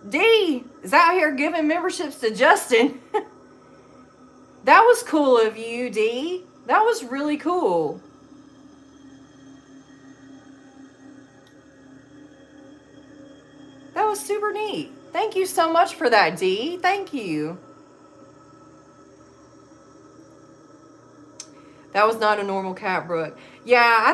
D is out here giving memberships to Justin. That was cool of you, D. That was really cool. That was super neat. Thank you so much for that, D. Thank you. That was not a normal cat, Brooke. Yeah, I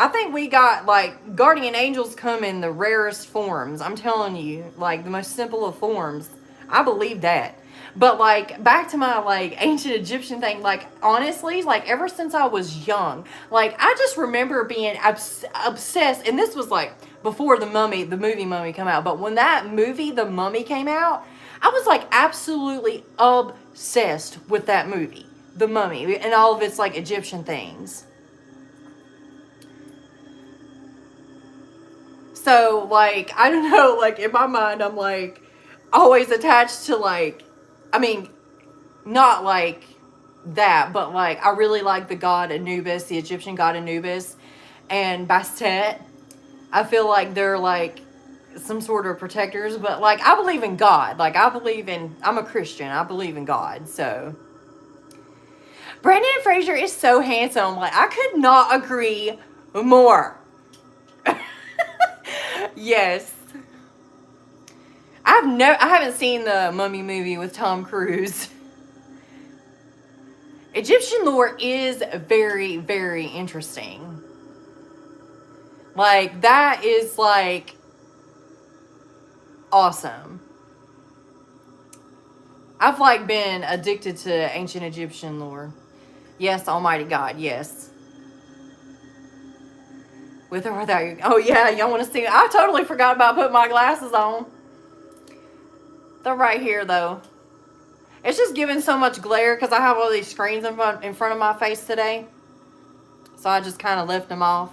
think we got, like, guardian angels come in the rarest forms. I'm telling you, like, the most simple of forms. I believe that. But, like, back to my, like, ancient Egyptian thing, like, honestly, like, ever since I was young, like, I just remember being obsessed, and this was, like, before the movie Mummy came out, but when that movie, The Mummy, came out, I was, like, absolutely obsessed with that movie, The Mummy, and all of its, like, Egyptian things. So, like, I don't know, like, in my mind, I'm, like, always attached to, like, I mean, not like that, but, like, I really like the god Anubis, the Egyptian god Anubis, and Bastet. I feel like they're, like, some sort of protectors, but, like, I believe in God. Like, I'm a Christian. I believe in God, so. Brandon Fraser is so handsome. Like, I could not agree more. Yes. I haven't seen the Mummy movie with Tom Cruise. Egyptian lore is very, very interesting. Like, that is, like, awesome. I've like been addicted to ancient Egyptian lore. Yes, Almighty God, yes. With or without you. Oh yeah, y'all want to see? I totally forgot about putting my glasses on. They're right here though. It's just giving so much glare because I have all these screens in front of my face today. So I just kind of left them off.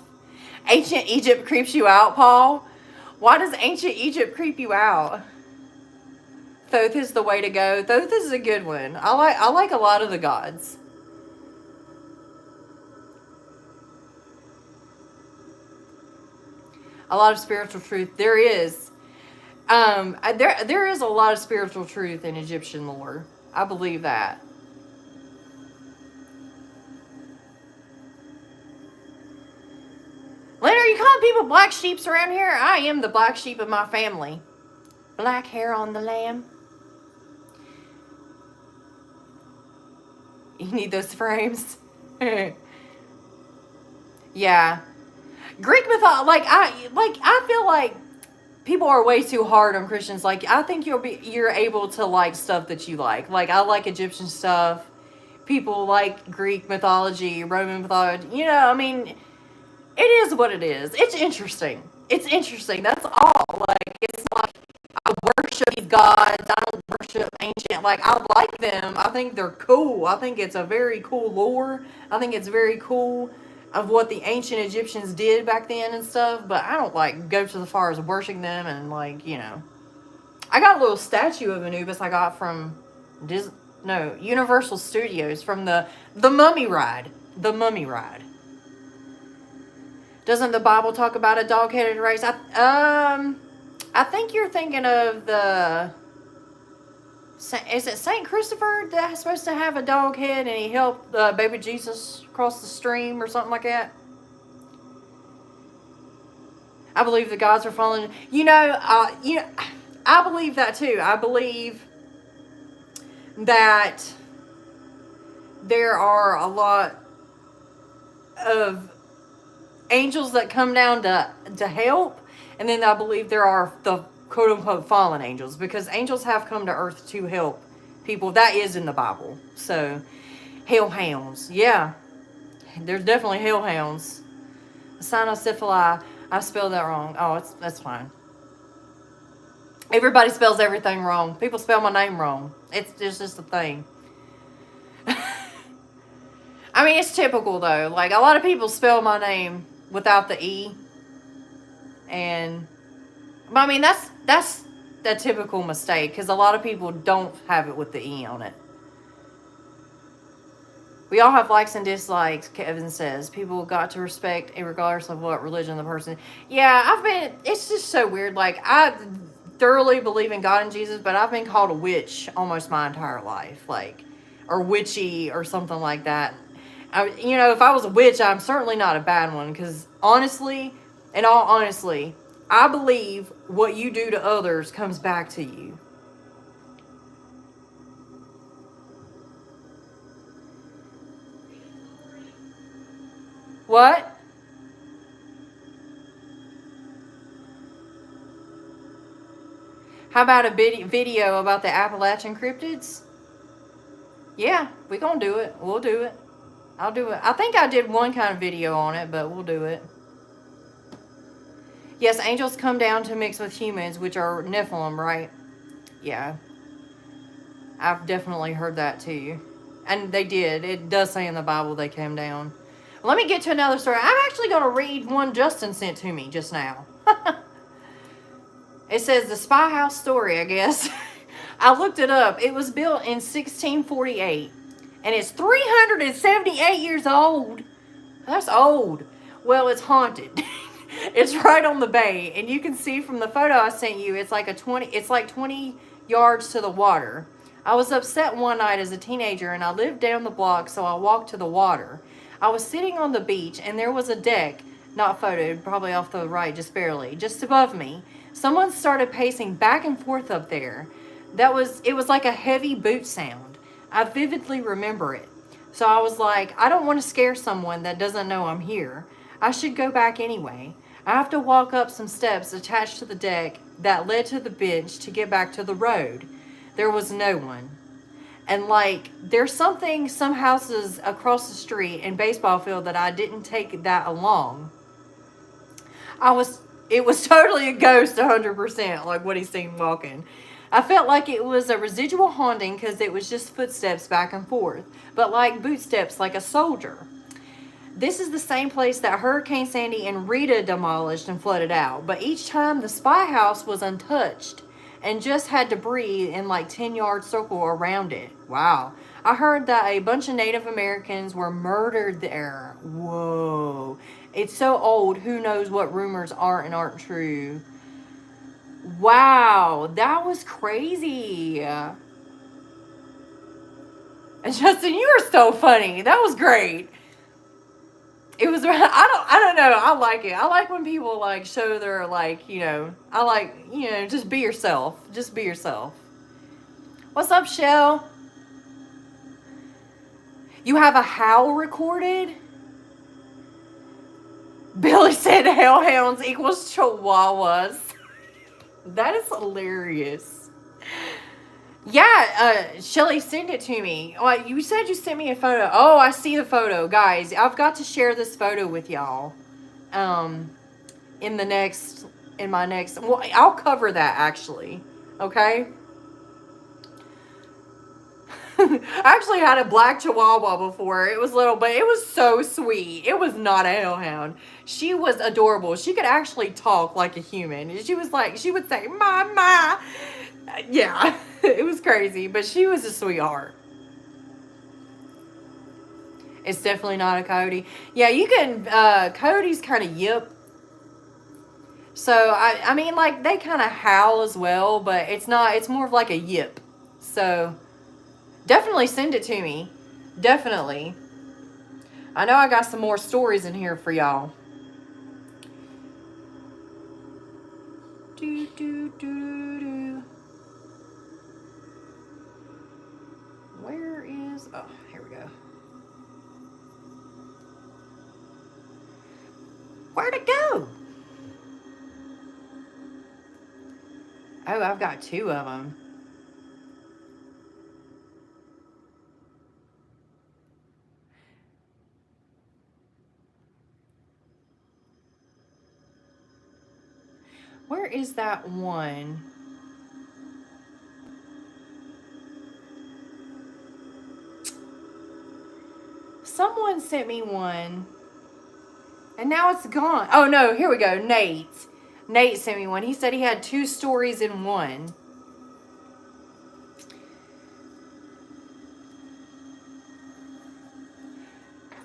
Ancient Egypt creeps you out, Paul? Why does ancient Egypt creep you out? Thoth is the way to go. Thoth is a good one. I like a lot of the gods. A lot of spiritual truth. There is. There is a lot of spiritual truth in Egyptian lore. I believe that. Lynn, are you calling people black sheeps around here? I am the black sheep of my family. Black hair on the lamb. You need those frames. Yeah. Greek mythology, I feel like people are way too hard on Christians. Like, I think you're able to like stuff that you like. Like, I like Egyptian stuff. People like Greek mythology, Roman mythology. You know, I mean, it is what it is. It's interesting. It's interesting. That's all. Like, it's like I worship these gods. I don't worship ancient. Like, I like them. I think they're cool. I think it's a very cool lore. I think it's very cool of what the ancient Egyptians did back then and stuff, but I don't like go to the far as worshiping them and like, you know. I got a little statue of Anubis I got from Universal Studios from the Mummy Ride. The Mummy Ride. Doesn't the Bible talk about a dog-headed race? I think you're thinking of is it Saint Christopher that's supposed to have a dog head and he helped baby Jesus cross the stream or something like that? I believe the gods are fallen. I believe that too. I believe that there are a lot of angels that come down to help, and then I believe there are the quote-unquote fallen angels, because angels have come to earth to help people. That is in the Bible. So, hellhounds. Yeah. There's definitely hellhounds. Cynocephaly. I spelled that wrong. Oh, that's fine. Everybody spells everything wrong. People spell my name wrong. It's just a thing. I mean, it's typical, though. Like, a lot of people spell my name without the E. But I mean, that's a typical mistake, because a lot of people don't have it with the E on it. We all have likes and dislikes, Kevin says. People got to respect, regardless of what religion the person. Yeah, it's just so weird. Like, I thoroughly believe in God and Jesus, but I've been called a witch almost my entire life. Like, or witchy or something like that. If I was a witch, I'm certainly not a bad one, because honestly, in all honesty, I believe what you do to others comes back to you. What? How about a video about the Appalachian cryptids? Yeah, we're going to do it. We'll do it. I'll do it. I think I did one kind of video on it, but we'll do it. Yes, angels come down to mix with humans, which are Nephilim, right? Yeah. I've definitely heard that too. And they did. It does say in the Bible they came down. Let me get to another story. I'm actually going to read one Justin sent to me just now. It says the Spy House story, I guess. I looked it up. It was built in 1648. And it's 378 years old. That's old. Well, it's haunted. It's right on the bay, and you can see from the photo I sent you, it's like 20 yards to the water. I was upset one night as a teenager, and I lived down the block, so I walked to the water. I was sitting on the beach, and there was a deck, not photoed, probably off the right, just barely, just above me. Someone started pacing back and forth up there. It was like a heavy boot sound. I vividly remember it. So I was like, I don't want to scare someone that doesn't know I'm here. I should go back anyway. I have to walk up some steps attached to the deck that led to the bench to get back to the road. There was no one. And like, there's some houses across the street and baseball field that I didn't take that along. It was totally a ghost 100%, like what he's seen walking. I felt like it was a residual haunting because it was just footsteps back and forth, but like boot steps, like a soldier. This is the same place that Hurricane Sandy and Rita demolished and flooded out, but each time the spy house was untouched and just had debris in like 10-yard circle around it. Wow. I heard that a bunch of Native Americans were murdered there. Whoa. It's so old, who knows what rumors aren't and aren't true. Wow, that was crazy. And Justin, you are so funny. That was great. It was, I don't know. I like it. I like when people like show their like, I like, just be yourself. Just be yourself. What's up, Shell? You have a howl recorded? Billy said hellhounds equals chihuahuas. That is hilarious. Yeah, Shelly, send it to me. You said you sent me a photo. Oh, I see the photo, guys. I've got to share this photo with y'all. In my next. Well, I'll cover that actually. Okay. I actually had a black chihuahua before. It was little, but it was so sweet. It was not a hellhound. She was adorable. She could actually talk like a human. She would say, "Mama." Yeah, it was crazy, but she was a sweetheart. It's definitely not a coyote. Yeah, you can, coyotes kind of yip. So, I mean, like, they kind of howl as well, but it's more of like a yip. So, definitely send it to me. Definitely. I know I got some more stories in here for y'all. Do, do, do, do. Where is... Oh, here we go. Where'd it go? Oh, I've got 2 of them. Where is that one? Someone sent me one. And now it's gone. Oh, no. Here we go. Nate. Nate sent me one. He said he had 2 stories in one.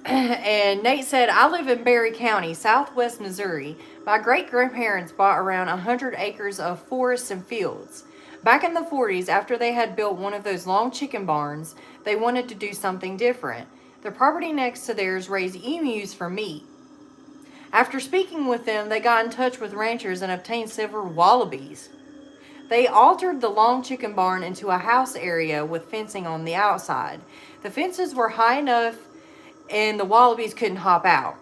And Nate said, I live in Berry County, southwest Missouri. My great-grandparents bought around 100 acres of forests and fields. Back in the 40s, after they had built one of those long chicken barns, they wanted to do something different. The property next to theirs raised emus for meat. After speaking with them, they got in touch with ranchers and obtained several wallabies. They altered the long chicken barn into a house area with fencing on the outside. The fences were high enough and the wallabies couldn't hop out.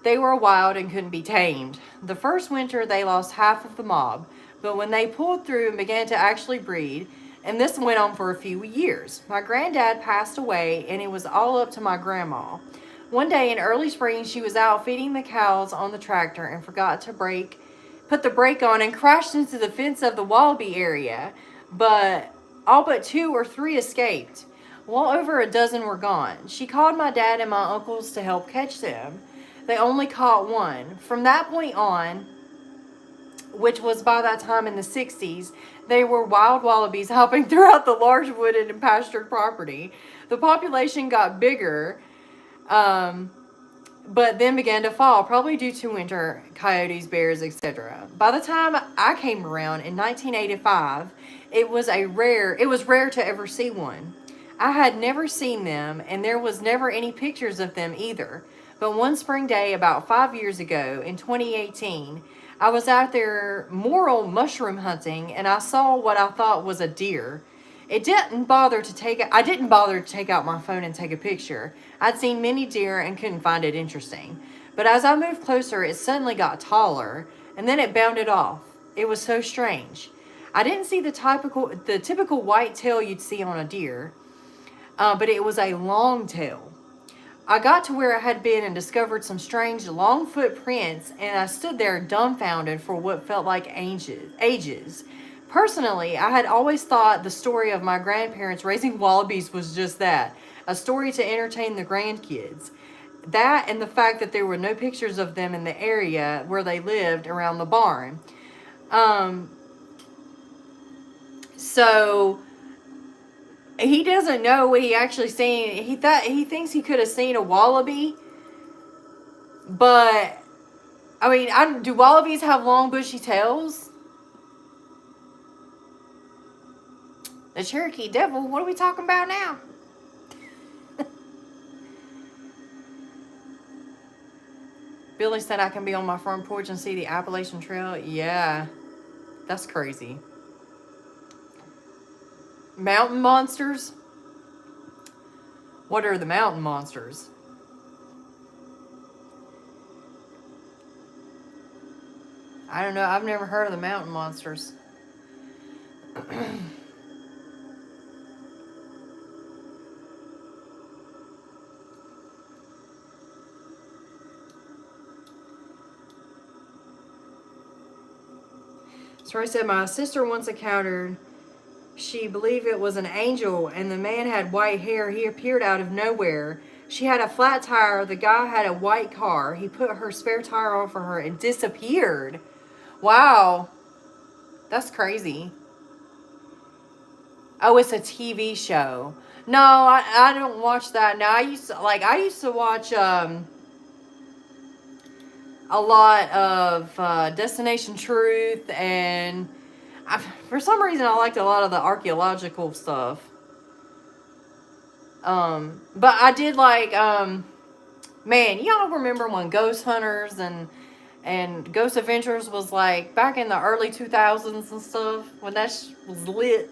They were wild and couldn't be tamed. The first winter, they lost half of the mob, but when they pulled through and began to actually breed, and this went on for a few years, my granddad passed away and it was all up to my grandma. One day in early spring, she was out feeding the cows on the tractor and forgot to put the brake on and crashed into the fence of the wallaby area, but all but 2 or 3 escaped. Well over a dozen were gone. She called my dad and my uncles to help catch them. They only caught 1. From that point on, which was by that time in the 60s, they were wild wallabies hopping throughout the large wooded and pastured property. The population got bigger, but then began to fall, probably due to winter, coyotes, bears, etc. By the time I came around in 1985, it was rare to ever see one. I had never seen them, and there was never any pictures of them either. But one spring day about 5 years ago, in 2018, I was out there moral mushroom hunting, and I saw what I thought was a deer. I didn't bother to take out my phone and take a picture. I'd seen many deer and couldn't find it interesting. But as I moved closer, it suddenly got taller, and then it bounded off. It was so strange. I didn't see the typical white tail you'd see on a deer. but it was a long tail. I got to where I had been and discovered some strange long footprints, and I stood there dumbfounded for what felt like ages. Personally, I had always thought the story of my grandparents raising wallabies was just that, a story to entertain the grandkids. That and the fact that there were no pictures of them in the area where they lived around the barn. So he doesn't know what he actually seen. He thinks he could have seen a wallaby, but I mean, do wallabies have long bushy tails? The Cherokee Devil. What are we talking about now? Billy said I can be on my front porch and see the Appalachian Trail. Yeah, that's crazy. Mountain monsters? What are the mountain monsters? I don't know. I've never heard of the mountain monsters. So I said my sister once encountered, she believed it was an angel, and the man had white hair. He appeared out of nowhere. She had a flat tire. The guy had a white car. He put her spare tire on for her and disappeared. Wow. That's crazy. Oh, it's a TV show. No, I don't watch that. Now I used to watch a lot of Destination Truth, and for some reason I liked a lot of the archeological stuff. But I did like man, y'all remember when Ghost Hunters and Ghost Adventures was like back in the early 2000s and stuff, when that was lit.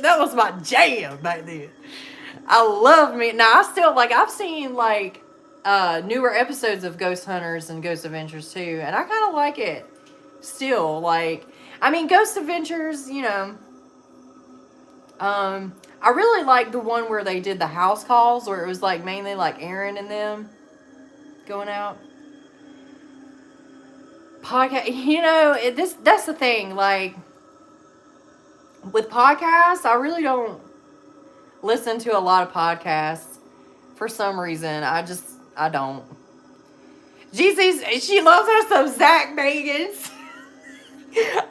That was my jam back then. I love me. Now I still I've seen newer episodes of Ghost Hunters and Ghost Adventures too, and I kind of like it still. I mean, Ghost Adventures, I really like the one where they did the house calls, where it was mainly Aaron and them going out. Podcast, that's the thing, with podcasts, I really don't listen to a lot of podcasts for some reason. I don't. Jesus, she loves her some Zach Bagans.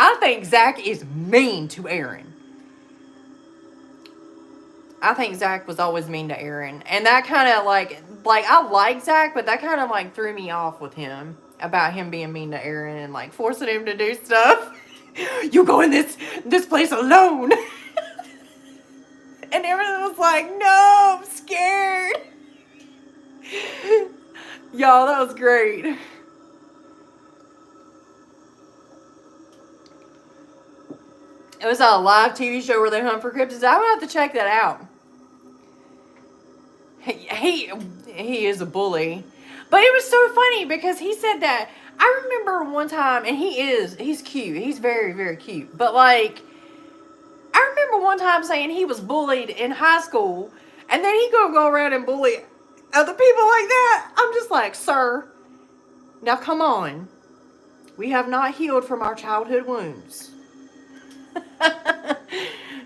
I think Zach is mean to Aaron. I think Zach was always mean to Aaron. And that kind of I like Zach, but that kind of threw me off with him, about him being mean to Aaron and forcing him to do stuff. You go in this place alone. And Aaron was like, no, I'm scared. Y'all, that was great. It was a live TV show where they hunt for cryptids. I would have to check that out. He is a bully. But it was so funny because he said that. I remember one time, and he's cute. He's very, very cute. But I remember one time saying he was bullied in high school, and then he gonna go around and bully other people like that. I'm just like, sir, now come on. We have not healed from our childhood wounds.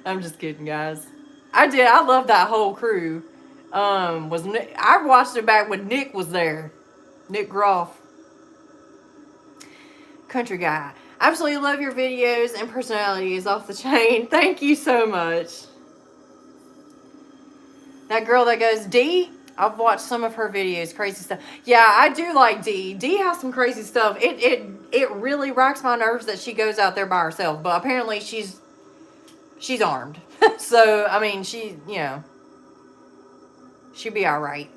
I'm just kidding, guys. I did. I love that whole crew. I watched it back when Nick was there. Nick Groff. Country guy. Absolutely love your videos, and personality is off the chain. Thank you so much. That girl that goes, D, I've watched some of her videos. Crazy stuff. Yeah, I do like D. D has some crazy stuff. It really racks my nerves that she goes out there by herself. But apparently she's armed. So, I mean, she'd be all right.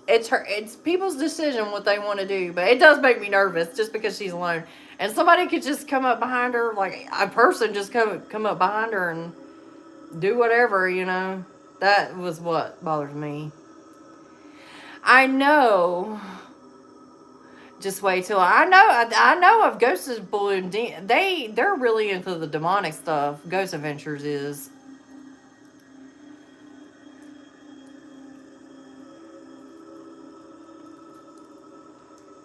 It's people's decision what they want to do, but it does make me nervous just because she's alone. And somebody could just come up behind her, a person just come up behind her and do whatever, That was what bothers me. I know. Just wait till I know of Ghosts Balloon. They're really into the demonic stuff. Ghost Adventures is.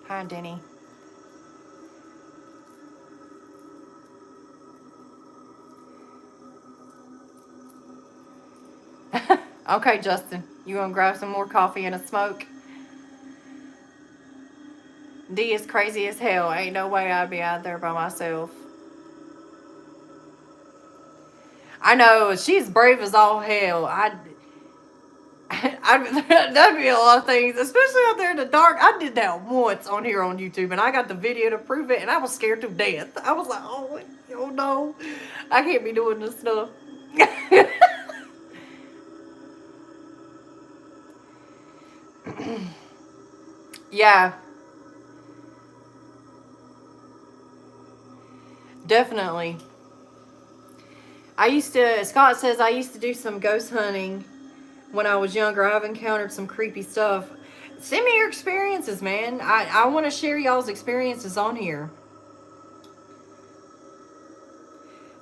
Hi, Denny. Okay, Justin. You gonna grab some more coffee and a smoke? D is crazy as hell. Ain't no way I'd be out there by myself. I know, she's brave as all hell. That'd be a lot of things, especially out there in the dark. I did that once on here on YouTube, and I got the video to prove it, and I was scared to death. I was like, oh no, I can't be doing this stuff. Yeah, definitely. Scott says I used to do some ghost hunting when I was younger. I've encountered some creepy stuff. Send me your experiences, man. I want to share y'all's experiences on here.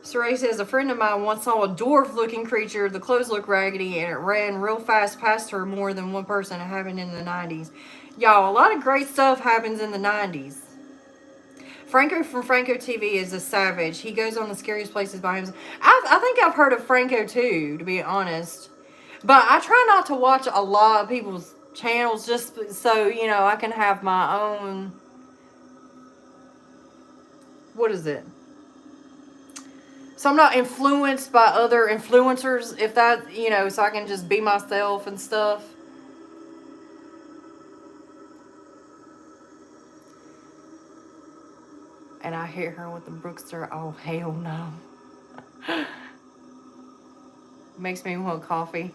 Saray says, a friend of mine once saw a dwarf-looking creature. The clothes looked raggedy, and it ran real fast past her more than one person. It happened in the 90s. Y'all, a lot of great stuff happens in the 90s. Franco from Franco TV is a savage. He goes on the scariest places by himself. I think I've heard of Franco too, to be honest. But I try not to watch a lot of people's channels just so, you know, I can have my own... What is it? So I'm not influenced by other influencers, if that, you know, so I can just be myself and stuff. And I hear her with the Brookster. Oh, hell no. Makes me want coffee.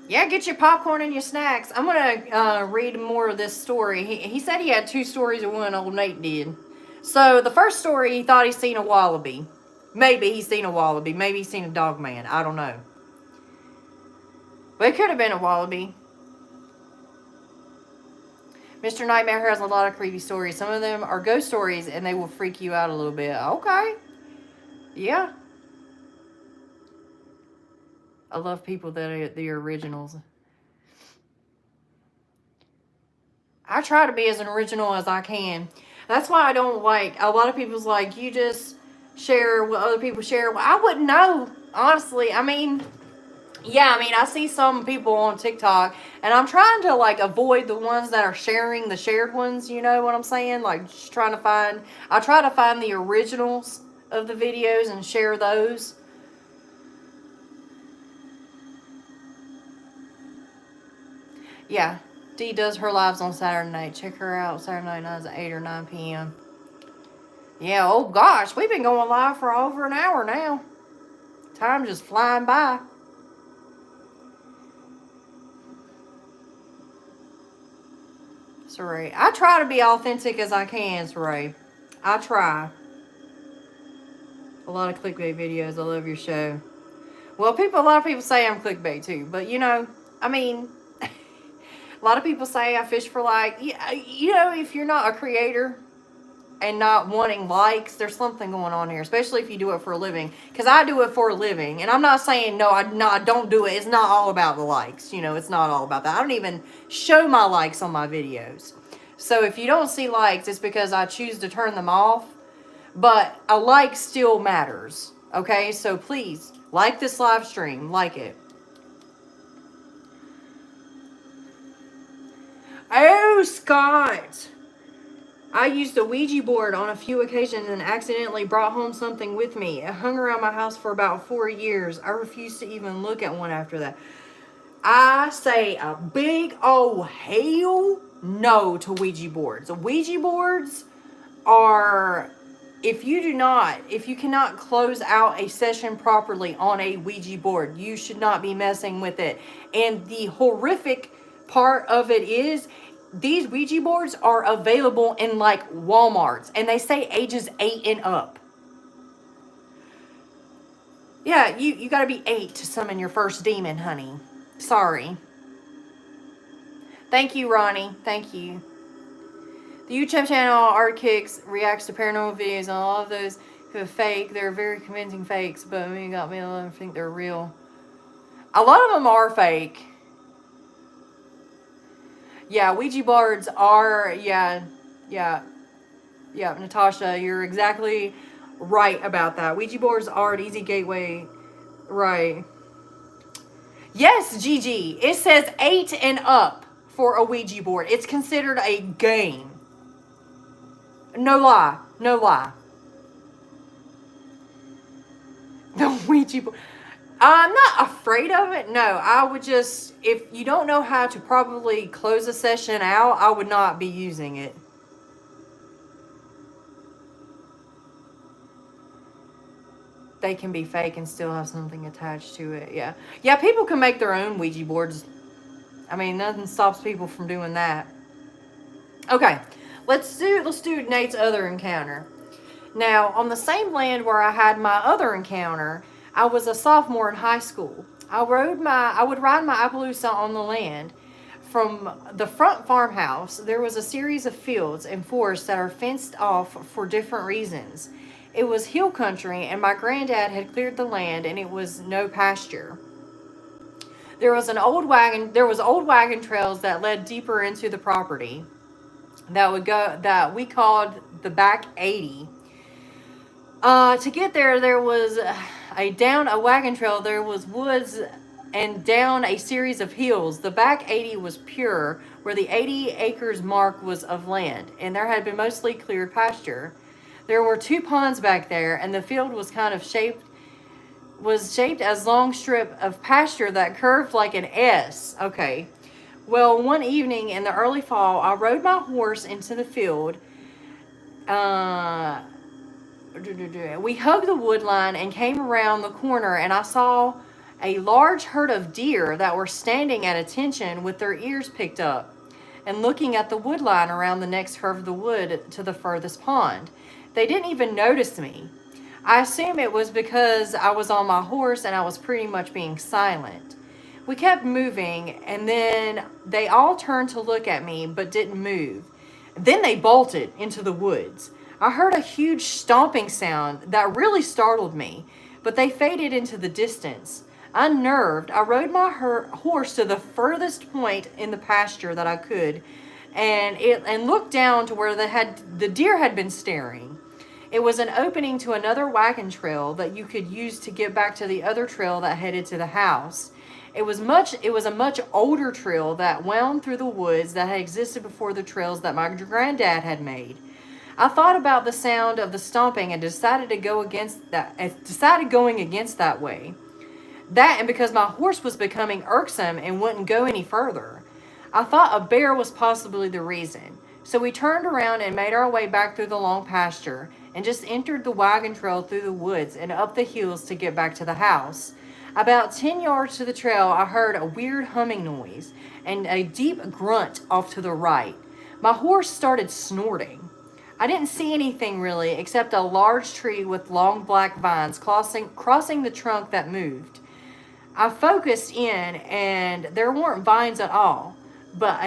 Yeah, get your popcorn and your snacks. I'm going to read more of this story. He said he had 2 stories of one, old Nate did. So the first story, he thought he seen a wallaby. Maybe he's seen a wallaby. Maybe he's seen a dog man. I don't know. But it could have been a wallaby. Mr. Nightmare has a lot of creepy stories. Some of them are ghost stories, and they will freak you out a little bit. Okay. Yeah. I love people that are the originals. I try to be as original as I can. That's why I don't like, a lot of people's like, you just share what other people share. Well, I wouldn't know, honestly. I mean, yeah, I mean, I see some people on TikTok, and I'm trying to, like, avoid the ones that are sharing the shared ones, you know what I'm saying? Like, just trying to find, I try to find the originals of the videos and share those. Yeah, Dee does her lives on Saturday night. Check her out Saturday nights at 8 or 9 p.m. Yeah, oh gosh, we've been going live for over an hour now. Time just flying by. Saray, I try to be authentic as I can, Saray. I try. A lot of clickbait videos. I love your show. Well, a lot of people say I'm clickbait too, but you know, I mean, a lot of people say I fish for like, you know, if you're not a creator and not wanting likes, there's something going on here, especially if you do it for a living. Because I do it for a living, and I'm not saying no, I don't do it. It's not all about the likes, you know. It's not all about that. I don't even show my likes on my videos. So if you don't see likes, it's because I choose to turn them off. But a like still matters. Okay, so please like this live stream, like it. Oh, Scott. I used a Ouija board on a few occasions and accidentally brought home something with me. It hung around my house for about 4 years. I refused to even look at one after that. I say a big oh hell no to Ouija boards. Ouija boards are, if you cannot close out a session properly on a Ouija board, you should not be messing with it. And the horrific part of it is, these Ouija boards are available in like Walmarts, and they say ages 8 and up. Yeah, you gotta be 8 to summon your first demon, honey. Sorry. Thank you, Ronnie. Thank you. The YouTube channel Art Kicks reacts to paranormal videos, and all of those who are fake, they're very convincing fakes, but me got me to think they're real. A lot of them are fake. Yeah, Ouija boards are, yeah, yeah, Natasha, you're exactly right about that. Ouija boards are an easy gateway. Right. Yes, Gigi. It says 8 and up for a Ouija board. It's considered a game. No lie. No lie. The Ouija board. I'm not afraid of it. No, I would just, if you don't know how to probably close a session out, I would not be using it. They can be fake and still have something attached to it. Yeah. Yeah, people can make their own Ouija boards. I mean, nothing stops people from doing that. Okay. Let's do Nate's other encounter. Now, on the same land where I had my other encounter, I was a sophomore in high school. I would ride my Appaloosa on the land. From the front farmhouse, there was a series of fields and forests that are fenced off for different reasons. It was hill country, and my granddad had cleared the land, and it was no pasture. There was old wagon trails that led deeper into the property that we called the back 80. To get there, there was down a wagon trail, there was woods, and down a series of hills. The back 80 was pure, where the 80 acres mark was of land, and there had been mostly cleared pasture. There were 2 ponds back there, and the field was shaped as long strip of pasture that curved like an S. Okay. Well, one evening in the early fall, I rode my horse into the field. We hugged the wood line and came around the corner, and I saw a large herd of deer that were standing at attention with their ears picked up and looking at the wood line around the next curve of the wood to the furthest pond. They didn't even notice me. I assume it was because I was on my horse and I was pretty much being silent. We kept moving, and then they all turned to look at me but didn't move. Then they bolted into the woods. I heard a huge stomping sound that really startled me, but they faded into the distance. Unnerved, I rode my horse to the furthest point in the pasture that I could, and looked down to where the deer had been staring. It was an opening to another wagon trail that you could use to get back to the other trail that headed to the house. It was a much older trail that wound through the woods that had existed before the trails that my granddad had made. I thought about the sound of the stomping and decided going against that way. That, and because my horse was becoming irksome and wouldn't go any further. I thought a bear was possibly the reason. So we turned around and made our way back through the long pasture and just entered the wagon trail through the woods and up the hills to get back to the house. About 10 yards to the trail, I heard a weird humming noise and a deep grunt off to the right. My horse started snorting. I didn't see anything really except a large tree with long black vines crossing the trunk that moved. I focused in, and there weren't vines at all, but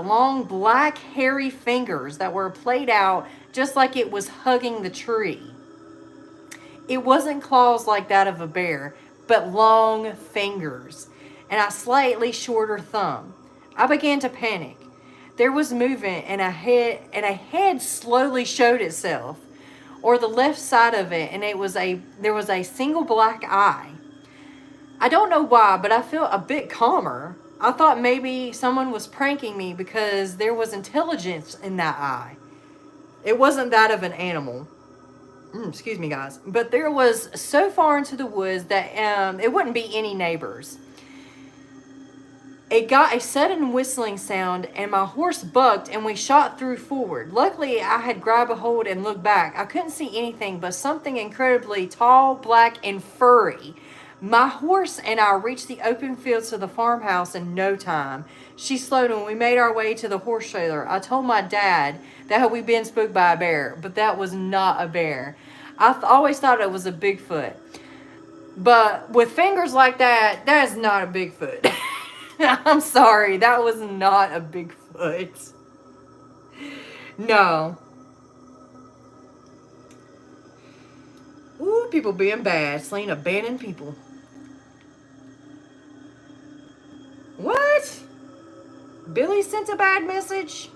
long black hairy fingers that were played out just like it was hugging the tree. It wasn't claws like that of a bear, but long fingers and a slightly shorter thumb. I began to panic. There was movement, and a head slowly showed itself, or the left side of it, and there was a single black eye. I don't know why, but I felt a bit calmer. I thought maybe someone was pranking me because there was intelligence in that eye. It wasn't that of an animal. Excuse me, guys. But there was so far into the woods that it wouldn't be any neighbors. It got a sudden whistling sound, and my horse bucked, and we shot through forward. Luckily, I had grabbed a hold and looked back. I couldn't see anything but something incredibly tall, black, and furry. My horse and I reached the open fields of the farmhouse in no time. She slowed, and we made our way to the horse trailer. I told my dad that we'd been spooked by a bear, but that was not a bear. I always thought it was a Bigfoot. But with fingers like that, that is not a Bigfoot. I'm sorry, that was not a Bigfoot. No. Ooh, people being bad, slaying abandoned people. What? Billy sent a bad message.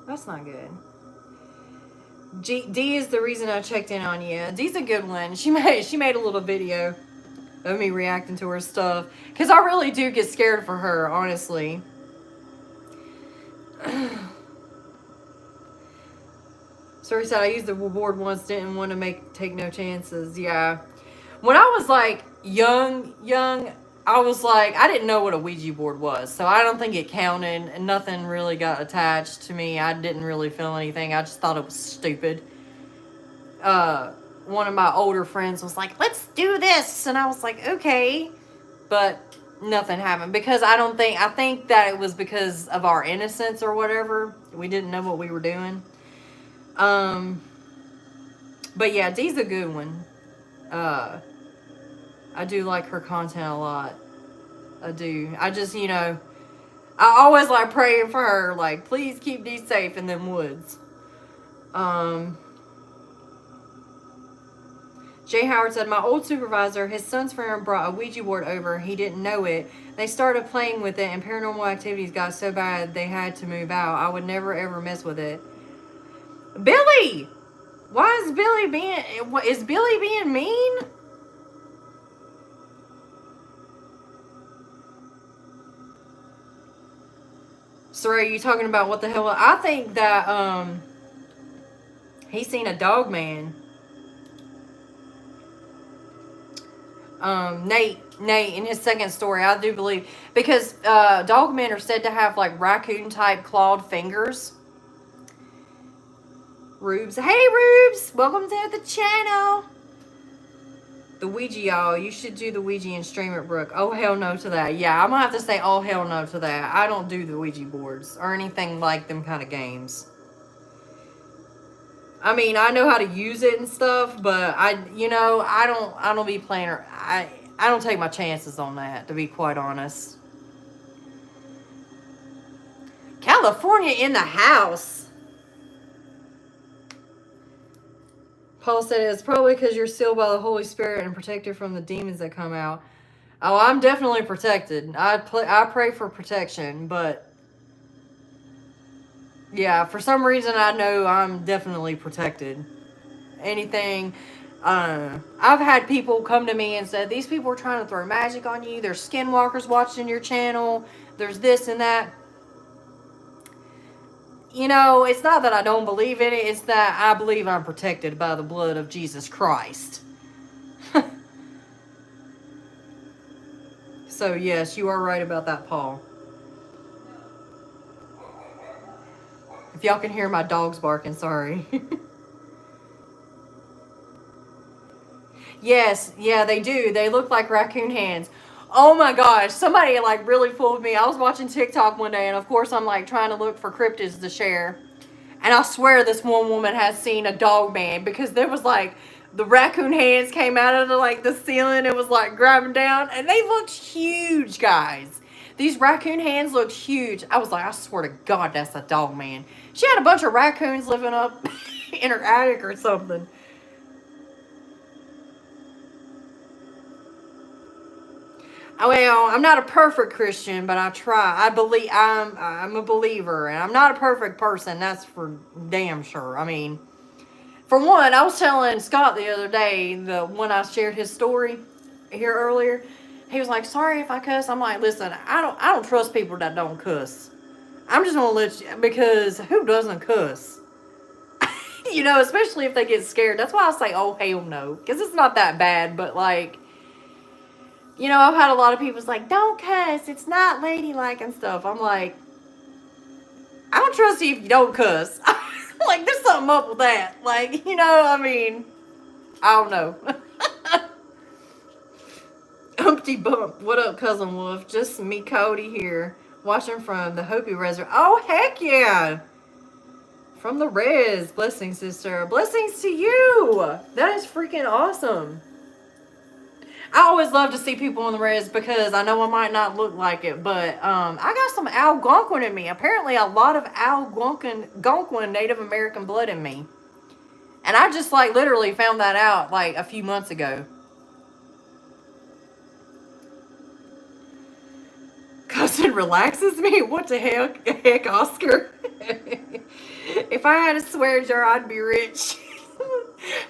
That's not good. D is the reason I checked in on you. D's a good one. She made a little video of me reacting to her stuff. Because I really do get scared for her, honestly. So he said, I used the board once, didn't want to take no chances. Yeah. When I was like young, I was like, I didn't know what a Ouija board was. So I don't think it counted, and nothing really got attached to me. I didn't really feel anything. I just thought it was stupid. One of my older friends was like, let's do this. And I was like, okay. But nothing happened because I think that it was because of our innocence or whatever. We didn't know what we were doing. But yeah, Dee's a good one. I do like her content a lot. I do. I just, I always like praying for her, like, please keep Dee safe in them woods. Jay Howard said, my old supervisor, his son's friend brought a Ouija board over. He didn't know it. They started playing with it, and paranormal activities got so bad they had to move out. I would never, ever mess with it. Billy! Why is Billy being mean? Sorry, you talking about what the hell? I think that, he's seen a dog man. Nate, in his second story, I do believe, because, dog men are said to have, like, raccoon-type clawed fingers. Rubes. Hey, Rubes! Welcome to the channel! The Ouija, y'all. You should do the Ouija and stream it, Brooke. Oh, hell no to that. Yeah, I'm gonna have to say oh, hell no to that. I don't do the Ouija boards or anything like them kind of games. I mean, I know how to use it and stuff, but I don't be playing, I don't take my chances on that, to be quite honest. California in the house. Paul said it's probably because you're sealed by the Holy Spirit and protected from the demons that come out. Oh, I'm definitely protected. I pray for protection, but yeah, for some reason I know I'm definitely protected. Anything, I've had people come to me and said, these people are trying to throw magic on you. There's skinwalkers watching your channel. There's this and that. It's not that I don't believe in it. It's that I believe I'm protected by the blood of Jesus Christ. So, yes, you are right about that, Paul. If y'all can hear my dogs barking, sorry. Yes, yeah, they do. They look like raccoon hands. Oh my gosh, somebody like really fooled me. I was watching TikTok one day, and of course I'm like trying to look for cryptids to share. And I swear this one woman has seen a dog man, because there was like the raccoon hands came out of the ceiling and was like grabbing down, and they looked huge, guys. These raccoon hands looked huge. I was like, I swear to God, that's a dog man. She had a bunch of raccoons living up in her attic or something. Well, I'm not a perfect Christian, but I try. I'm a believer, and I'm not a perfect person. That's for damn sure. I mean, for one, I was telling Scott the other day, when I shared his story here earlier, he was like, "Sorry if I cuss." I'm like, "Listen, I don't trust people that don't cuss. I'm just gonna let you, because who doesn't cuss? Especially if they get scared. That's why I say, oh hell no, because it's not that bad, but like." I've had a lot of people like, don't cuss, it's not ladylike and stuff. I'm like, I don't trust you if you don't cuss. Like, there's something up with that. Like, I don't know. Humpty Bump. What up, Cousin Wolf? Just me, Cody, here, watching from the Hopi Reservoir. Oh, heck yeah. From the res. Blessings, sister. Blessings to you. That is freaking awesome. I always love to see people on the res, because I know I might not look like it, but I got some Algonquin in me. Apparently a lot of Algonquin Native American blood in me. And I just literally found that out a few months ago. relaxes me. What the heck, Oscar? If I had a swear jar, I'd be rich.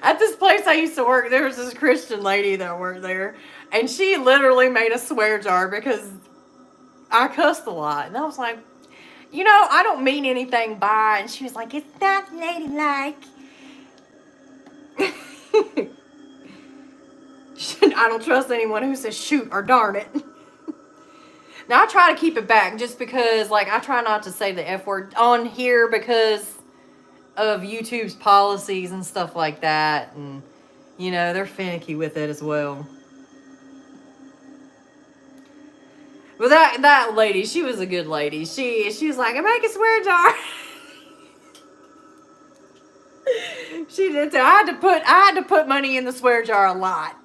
At this place I used to work, there was this Christian lady that worked there, and she literally made a swear jar because I cussed a lot. And I was like, I don't mean anything by it. And she was like, it's not ladylike. I don't trust anyone who says shoot or darn it. Now, I try to keep it back just because, I try not to say the F word on here because of YouTube's policies and stuff like that. And, they're finicky with it as well. But that lady, she was a good lady. She was like, I make a swear jar. She did too. I had to put money in the swear jar a lot.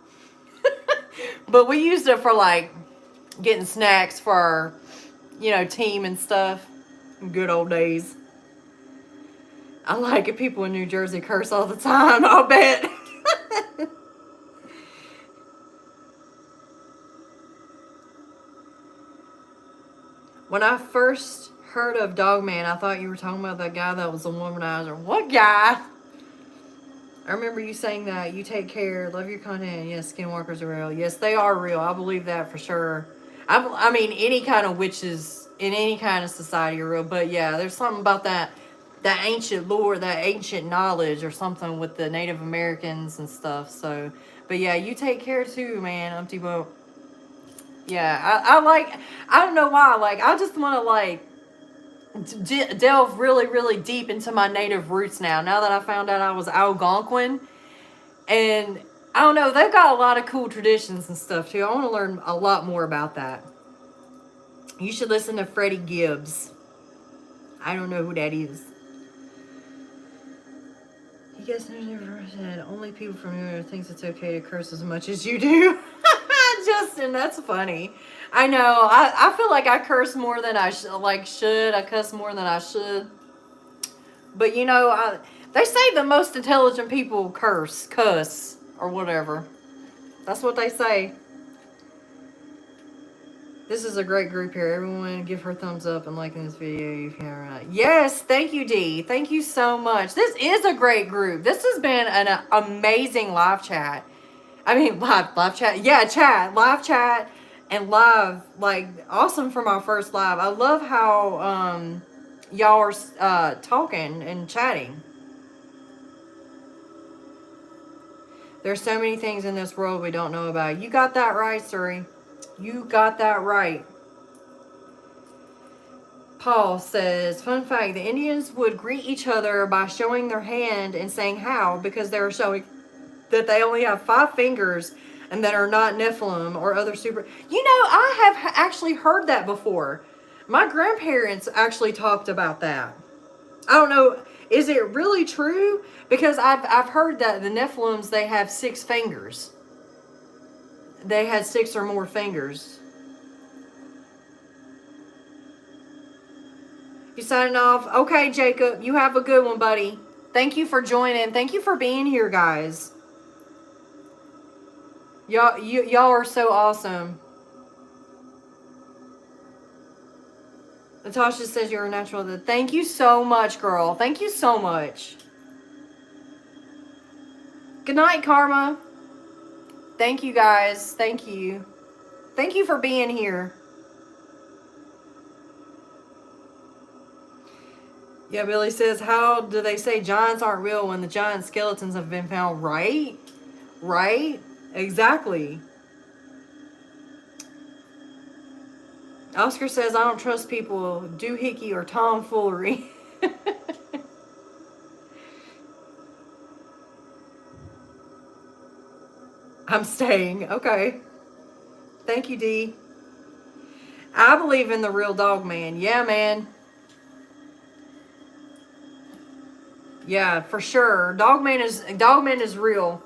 But we used it for getting snacks for our, team and stuff. Good old days. I like it. People in New Jersey curse all the time, I'll bet. When I first heard of Dogman, I thought you were talking about that guy that was a womanizer. What guy? I remember you saying that. You take care. Love your content. Yes, skinwalkers are real. Yes, they are real. I believe that for sure. I mean, any kind of witches in any kind of society are real. But yeah, there's something about that ancient lore, that ancient knowledge or something with the Native Americans and stuff. So, but yeah, you take care too, man, Umpty Boat. Yeah, I don't know why. I just want to delve really, really deep into my native roots now that I found out I was Algonquin. And I don't know, they've got a lot of cool traditions and stuff too. I want to learn a lot more about that. You should listen to Freddie Gibbs. I don't know who that is. You guys never said only people from New York thinks it's okay to curse as much as you do. Justin, that's funny. I know. I feel like I curse more than I should. I cuss more than I should. But they say the most intelligent people cuss, or whatever. That's what they say. This is a great group here. Everyone give her a thumbs up and liking this video if you haven't. Yes, thank you, Dee. Thank you so much. This is a great group. This has been an amazing live chat. I mean, live chat. Yeah, chat. Live chat and live. Awesome for my first live. I love how y'all are talking and chatting. There's so many things in this world we don't know about. You got that right, Suri. You got that right. Paul says, fun fact, the Indians would greet each other by showing their hand and saying how, because they were showing that they only have 5 fingers and that are not Nephilim or other super... I have actually heard that before. My grandparents actually talked about that. I don't know, is it really true? Because I've heard that the Nephilims, they have 6 fingers. They had 6 or more fingers. You signing off? Okay, Jacob, you have a good one, buddy. Thank you for joining. Thank you for being here, guys. Y'all are so awesome. Natasha says you're a natural. Thank you so much, girl. Thank you so much. Good night, Karma. Thank you, guys. Thank you. Thank you for being here. Yeah, Billy says, how do they say giants aren't real when the giant skeletons have been found? Right? Right? Exactly. Oscar says, I don't trust people doohickey or tomfoolery. I'm staying. Okay. Thank you, Dee. I believe in the real dog man. Yeah, man. Yeah, for sure. Dogman is real.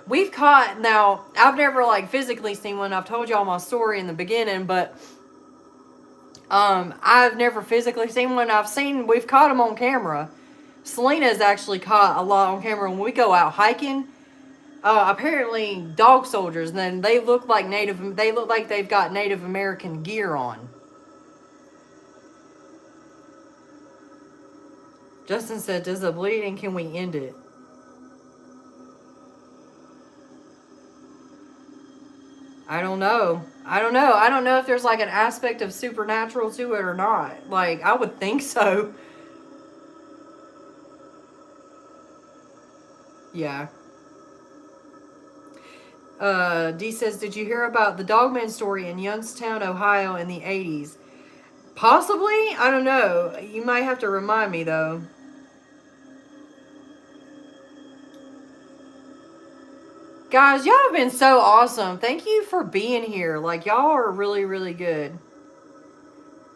We've caught, now, I've never physically seen one. I've told y'all my story in the beginning, but I've never physically seen one. We've caught them on camera. Selena's actually caught a lot on camera when we go out hiking. Apparently dog soldiers, and then they look like they've got Native American gear on. Justin said, does the bleeding, can we end it? I don't know. I don't know. I don't know if there's like an aspect of supernatural to it or not. Like, I would think so. Yeah. D says, did you hear about the Dogman story in Youngstown, Ohio in the 80s? Possibly? I don't know. You might have to remind me, though. Guys, y'all have been so awesome. Thank you for being here. Like, y'all are really, really good.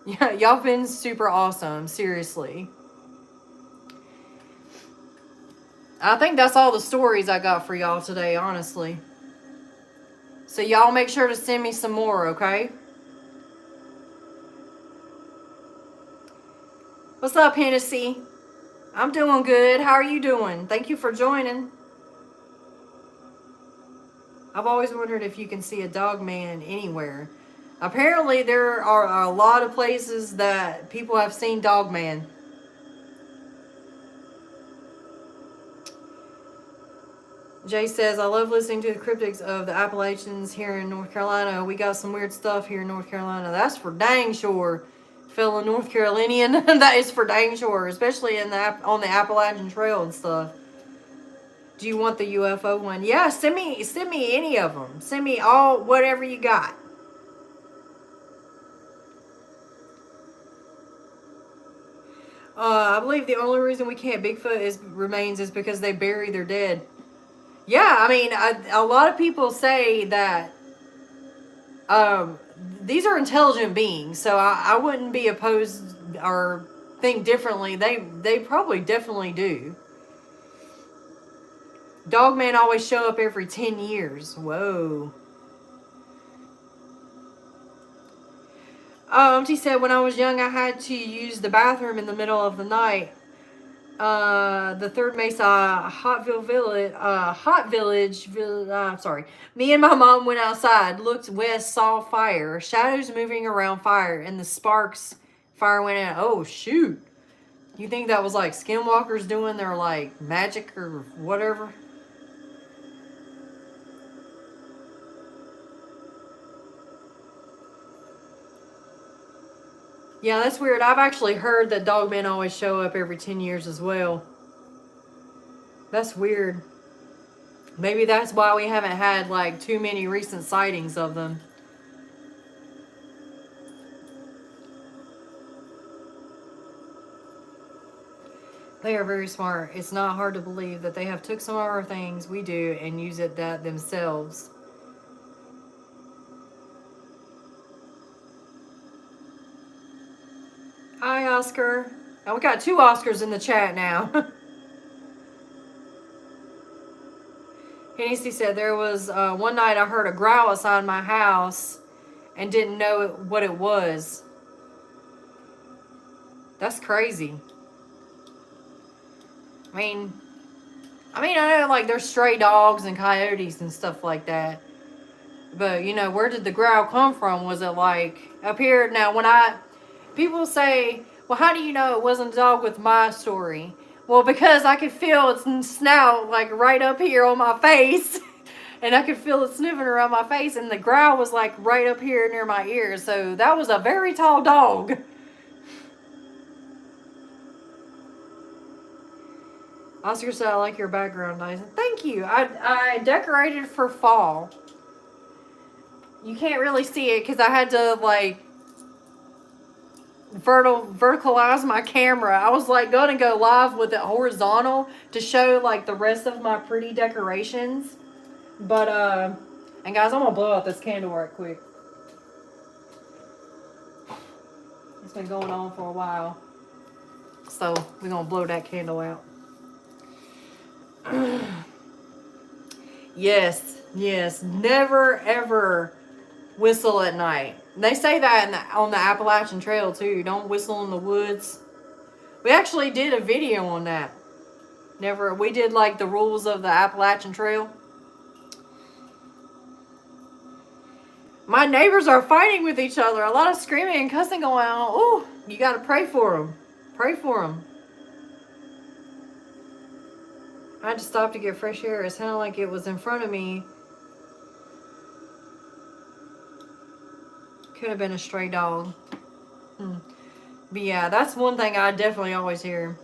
Yeah, y'all have been super awesome. Seriously. I think that's all the stories I got for y'all today, honestly. So y'all make sure to send me some more, okay? What's up, Hennessy? I'm doing good. How are you doing? Thank you for joining. I've always wondered if you can see a dog man anywhere. Apparently, there are a lot of places that people have seen dog man. Jay says, I love listening to the cryptids of the Appalachians here in North Carolina. We got some weird stuff here in North Carolina. That's for dang sure, fellow North Carolinian. That is for dang sure, especially on the Appalachian Trail and stuff. Do you want the UFO one? Yeah, send me any of them. Send me all, whatever you got. I believe the only reason we can't Bigfoot remains is because they bury their dead. Yeah, I mean, a lot of people say that these are intelligent beings, so I wouldn't be opposed or think differently. They probably definitely do. Dogman always show up every 10 years. Whoa. She said, when I was young, I had to use the bathroom in the middle of the night. The Third Mesa Hot Village, sorry. Me and my mom went outside, looked west, saw fire, shadows moving around fire, and the sparks, fire went out. Oh, shoot. You think that was like skinwalkers doing their like magic or whatever? Yeah, that's weird. I've actually heard that dogmen always show up every 10 years as well. That's weird. Maybe that's why we haven't had like too many recent sightings of them. They are very smart. It's not hard to believe that they have took some of our things we do and use it that themselves. Hi, Oscar. Oh, we got 2 Oscars in the chat now. Hennessy said, there was one night I heard a growl outside my house and didn't know what it was. That's crazy. I mean, I know like there's stray dogs and coyotes and stuff like that. But, you know, where did the growl come from? Was it like up here? Now, people say, well, how do you know it wasn't a dog with my story? Well, because I could feel its snout like right up here on my face. And I could feel it sniffing around my face. And the growl was like right up here near my ear. So that was a very tall dog. Oscar said, I like your background, Dyson. Thank you. I decorated for fall. You can't really see it because I had to like verticalize my camera. I was like going to go live with it horizontal to show like the rest of my pretty decorations. But and guys, I'm gonna blow out this candle right quick. It's been going on for a while, so we're gonna blow that candle out. Yes, never ever whistle at night. They say that on the Appalachian Trail too. Don't whistle in the woods. We actually did a video on that. We did like the rules of the Appalachian Trail. My neighbors are fighting with each other. A lot of screaming and cussing going on. Ooh, you got to pray for them. Pray for them. I had to stop to get fresh air. It sounded like it was in front of me. Could have been a stray dog. But yeah, that's one thing I definitely always hear.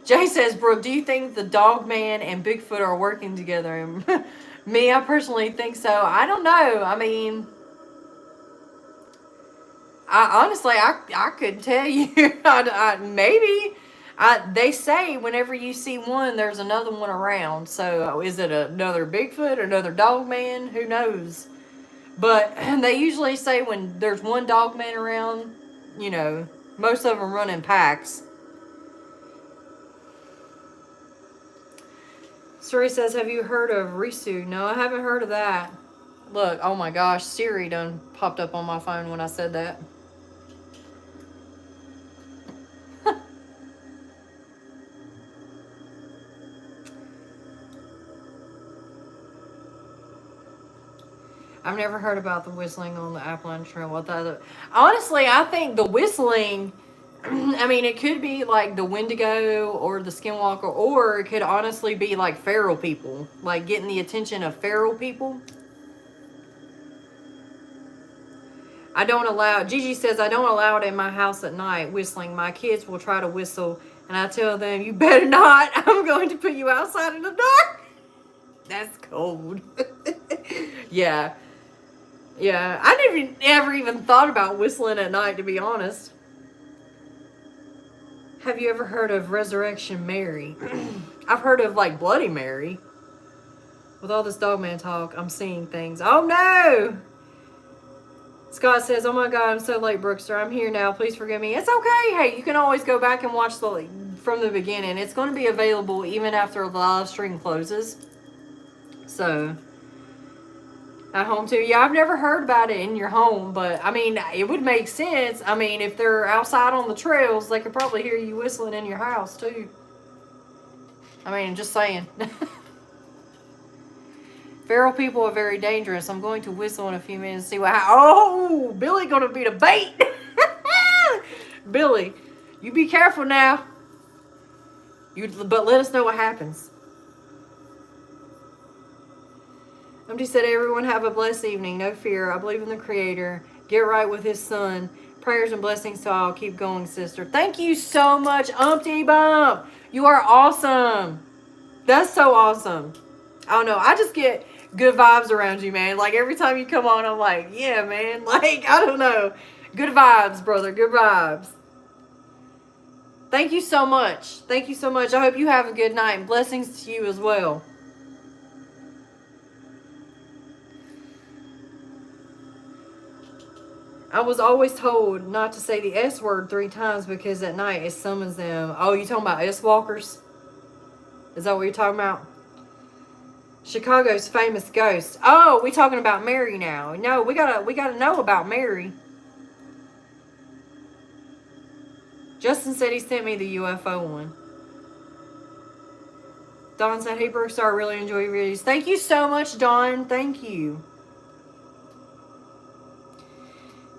Jay says, Brooke, do you think the dog man and Bigfoot are working together? Me, I personally think so. I don't know. I mean, I couldn't tell you. Maybe. They say whenever you see one, there's another one around. So is it another Bigfoot, another dog man? Who knows? But they usually say when there's one dog man around, you know, most of them run in packs. Suri says, have you heard of Risu? No, I haven't heard of that. Look, oh my gosh, Siri done popped up on my phone when I said that. I've never heard about the whistling on the Appalachian Trail. Honestly, I think the whistling, I mean, it could be like the Wendigo or the Skinwalker, or it could honestly be like feral people, like getting the attention of feral people. I don't allow, Gigi says, I don't allow it in my house at night, whistling. My kids will try to whistle, and I tell them, you better not. I'm going to put you outside in the dark. That's cold. Yeah. Yeah, I never even thought about whistling at night, to be honest. Have you ever heard of Resurrection Mary? I've heard of, like, Bloody Mary. With all this dogman talk, I'm seeing things. Oh, no! Scott says, oh, my God, I'm so late, Brookster. I'm here now. Please forgive me. It's okay. Hey, you can always go back and watch from the beginning. It's going to be available even after the live stream closes. So... at home too. Yeah, I've never heard about it in your home, but I mean, it would make sense. I mean, if they're outside on the trails, they could probably hear you whistling in your house too. I mean, just saying. Feral people are very dangerous. I'm going to whistle in a few minutes to see what oh, Billy gonna be the bait. Billy, you be careful now. But let us know what happens. Empty said, everyone have a blessed evening. No fear. I believe in the Creator. Get right with His Son. Prayers and blessings to all. Keep going, sister. Thank you so much, Umpty Bump. You are awesome. That's so awesome. I don't know. I just get good vibes around you, man. Like, every time you come on, I'm like, yeah, man. Like, I don't know. Good vibes, brother. Good vibes. Thank you so much. Thank you so much. I hope you have a good night. And blessings to you as well. I was always told not to say the S word 3 times because at night it summons them. Oh, you talking about S-walkers? Is that what you're talking about? Chicago's famous ghost. Oh, we talking about Mary now. No, we gotta know about Mary. Justin said he sent me the UFO one. Dawn said, hey, Brooke, I really enjoy your videos. Thank you so much, Dawn. Thank you.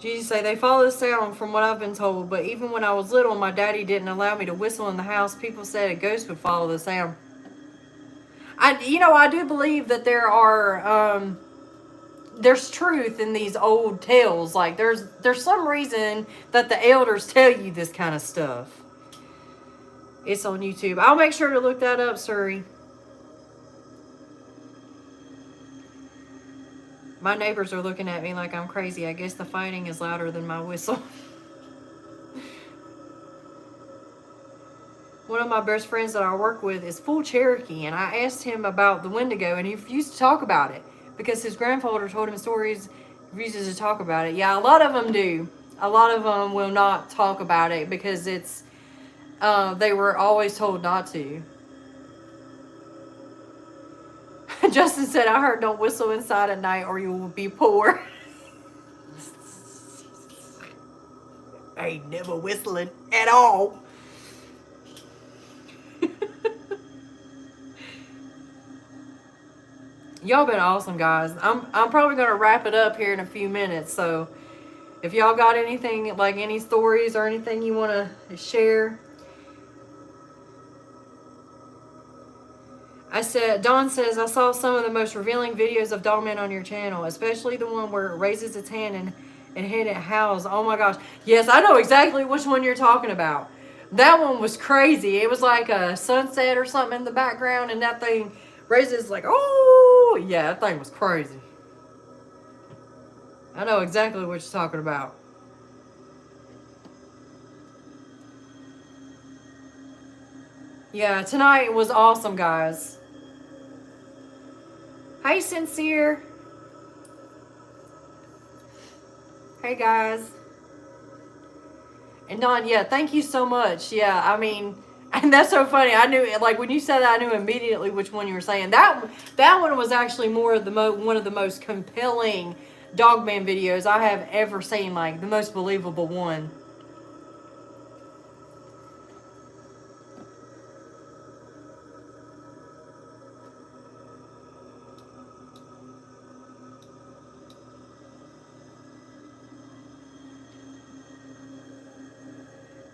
Jesus say, they follow the sound from what I've been told, but even when I was little, my daddy didn't allow me to whistle in the house. People said a ghost would follow the sound. I do believe that there's truth in these old tales. Like, there's some reason that the elders tell you this kind of stuff. It's on YouTube. I'll make sure to look that up, Suri. My neighbors are looking at me like I'm crazy. I guess the fighting is louder than my whistle. One of my best friends that I work with is full Cherokee, and I asked him about the Wendigo, and he refused to talk about it because his grandfather told him stories, refuses to talk about it. Yeah, a lot of them do. A lot of them will not talk about it because it's, they were always told not to. Justin said, I heard don't whistle inside at night or you will be poor. I ain't never whistling at all. Y'all been awesome, guys. I'm probably going to wrap it up here in a few minutes. So if y'all got anything, like any stories or anything you want to share. I said, Dawn says, I saw some of the most revealing videos of Dogman on your channel, especially the one where it raises its hand and hit it howls. Oh my gosh. Yes, I know exactly which one you're talking about. That one was crazy. It was like a sunset or something in the background, and that thing raises like, oh, yeah, that thing was crazy. I know exactly what you're talking about. Yeah, tonight was awesome, guys. Hey, Sincere. Hey, guys. And Don, yeah, thank you so much. Yeah, I mean, and that's so funny. I knew, like, when you said that, I knew immediately which one you were saying. That one was actually more of the one of the most compelling Dogman videos I have ever seen. Like, the most believable one.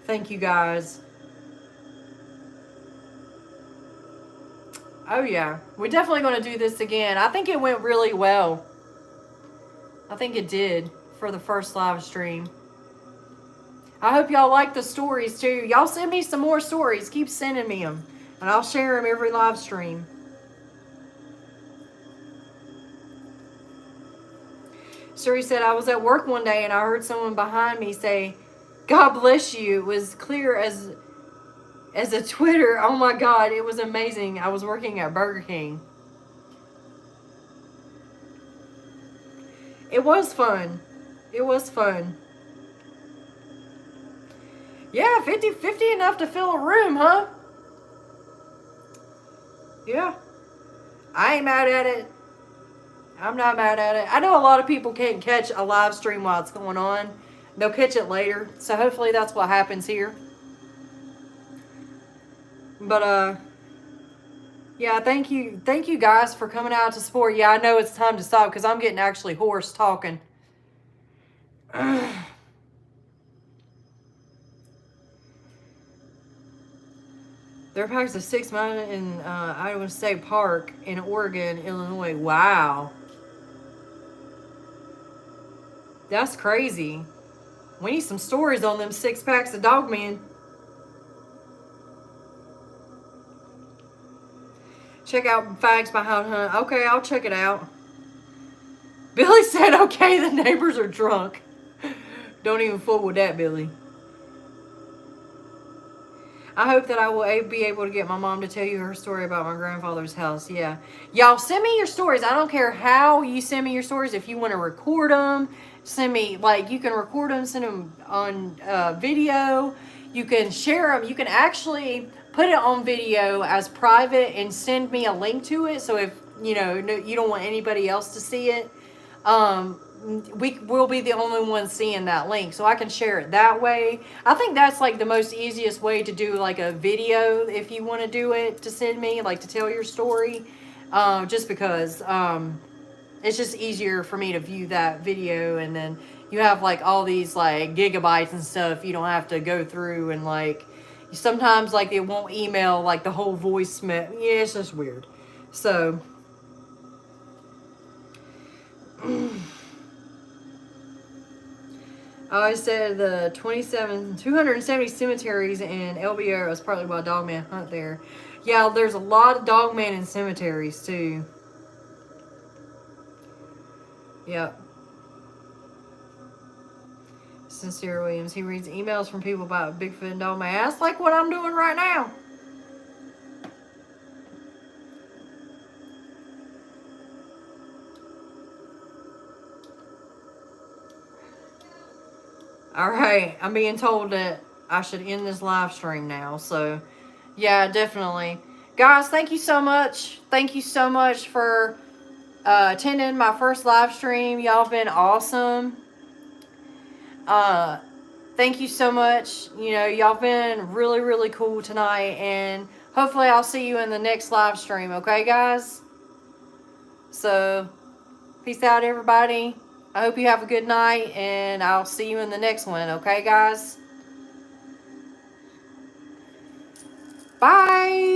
Thank you, guys. Oh, yeah. We're definitely going to do this again. I think it went really well. I think it did for the first live stream. I hope y'all like the stories, too. Y'all send me some more stories. Keep sending me them. And I'll share them every live stream. Suri said, I was at work one day and I heard someone behind me say, God bless you. It was clear as a Twitter. Oh my God, it was amazing. I was working at Burger King. It was fun. It was fun. Yeah, 50 enough to fill a room, huh? Yeah. I ain't mad at it. I'm not mad at it. I know a lot of people can't catch a live stream while it's going on. They'll catch it later. So hopefully that's what happens here. But, yeah, thank you guys for coming out to support. Yeah, I know it's time to stop because I'm getting actually hoarse talking. There are packs of 6 mine in Iowa State Park in Oregon, Illinois. Wow. That's crazy. We need some stories on them 6 packs of Dogman. Check out Fags by Hound Hunt. Okay, I'll check it out. Billy said, okay, the neighbors are drunk. Don't even fool with that, Billy. I hope that I will be able to get my mom to tell you her story about my grandfather's house. Yeah. Y'all send me your stories. I don't care how you send me your stories. If you want to record them, send me, like, you can record them, send them on video. You can share them. You can actually put it on video as private and send me a link to it. So if, you know, you don't want anybody else to see it, we will be the only ones seeing that link, so I can share it that way. I think that's like the most easiest way to do like a video if you want to do it, to send me, like, to tell your story, just because it's just easier for me to view that video, and then you have like all these like gigabytes and stuff you don't have to go through, and like sometimes like it won't email like the whole voicemail. Yeah, it's just weird. So I said the 270 cemeteries in LBO is partly why Dogman hunt there. Yeah, there's a lot of Dogman in cemeteries too. Yep. Sincere Williams, he reads emails from people about Bigfoot and Dogman. That's like what I'm doing right now. Alright, I'm being told that I should end this live stream now. So, yeah, definitely. Guys, thank you so much. Thank you so much for attending my first live stream. Y'all been awesome. Thank you so much. You know, y'all been really, really cool tonight. And hopefully I'll see you in the next live stream. Okay, guys? So, peace out, everybody. I hope you have a good night, and I'll see you in the next one. Okay, guys? Bye.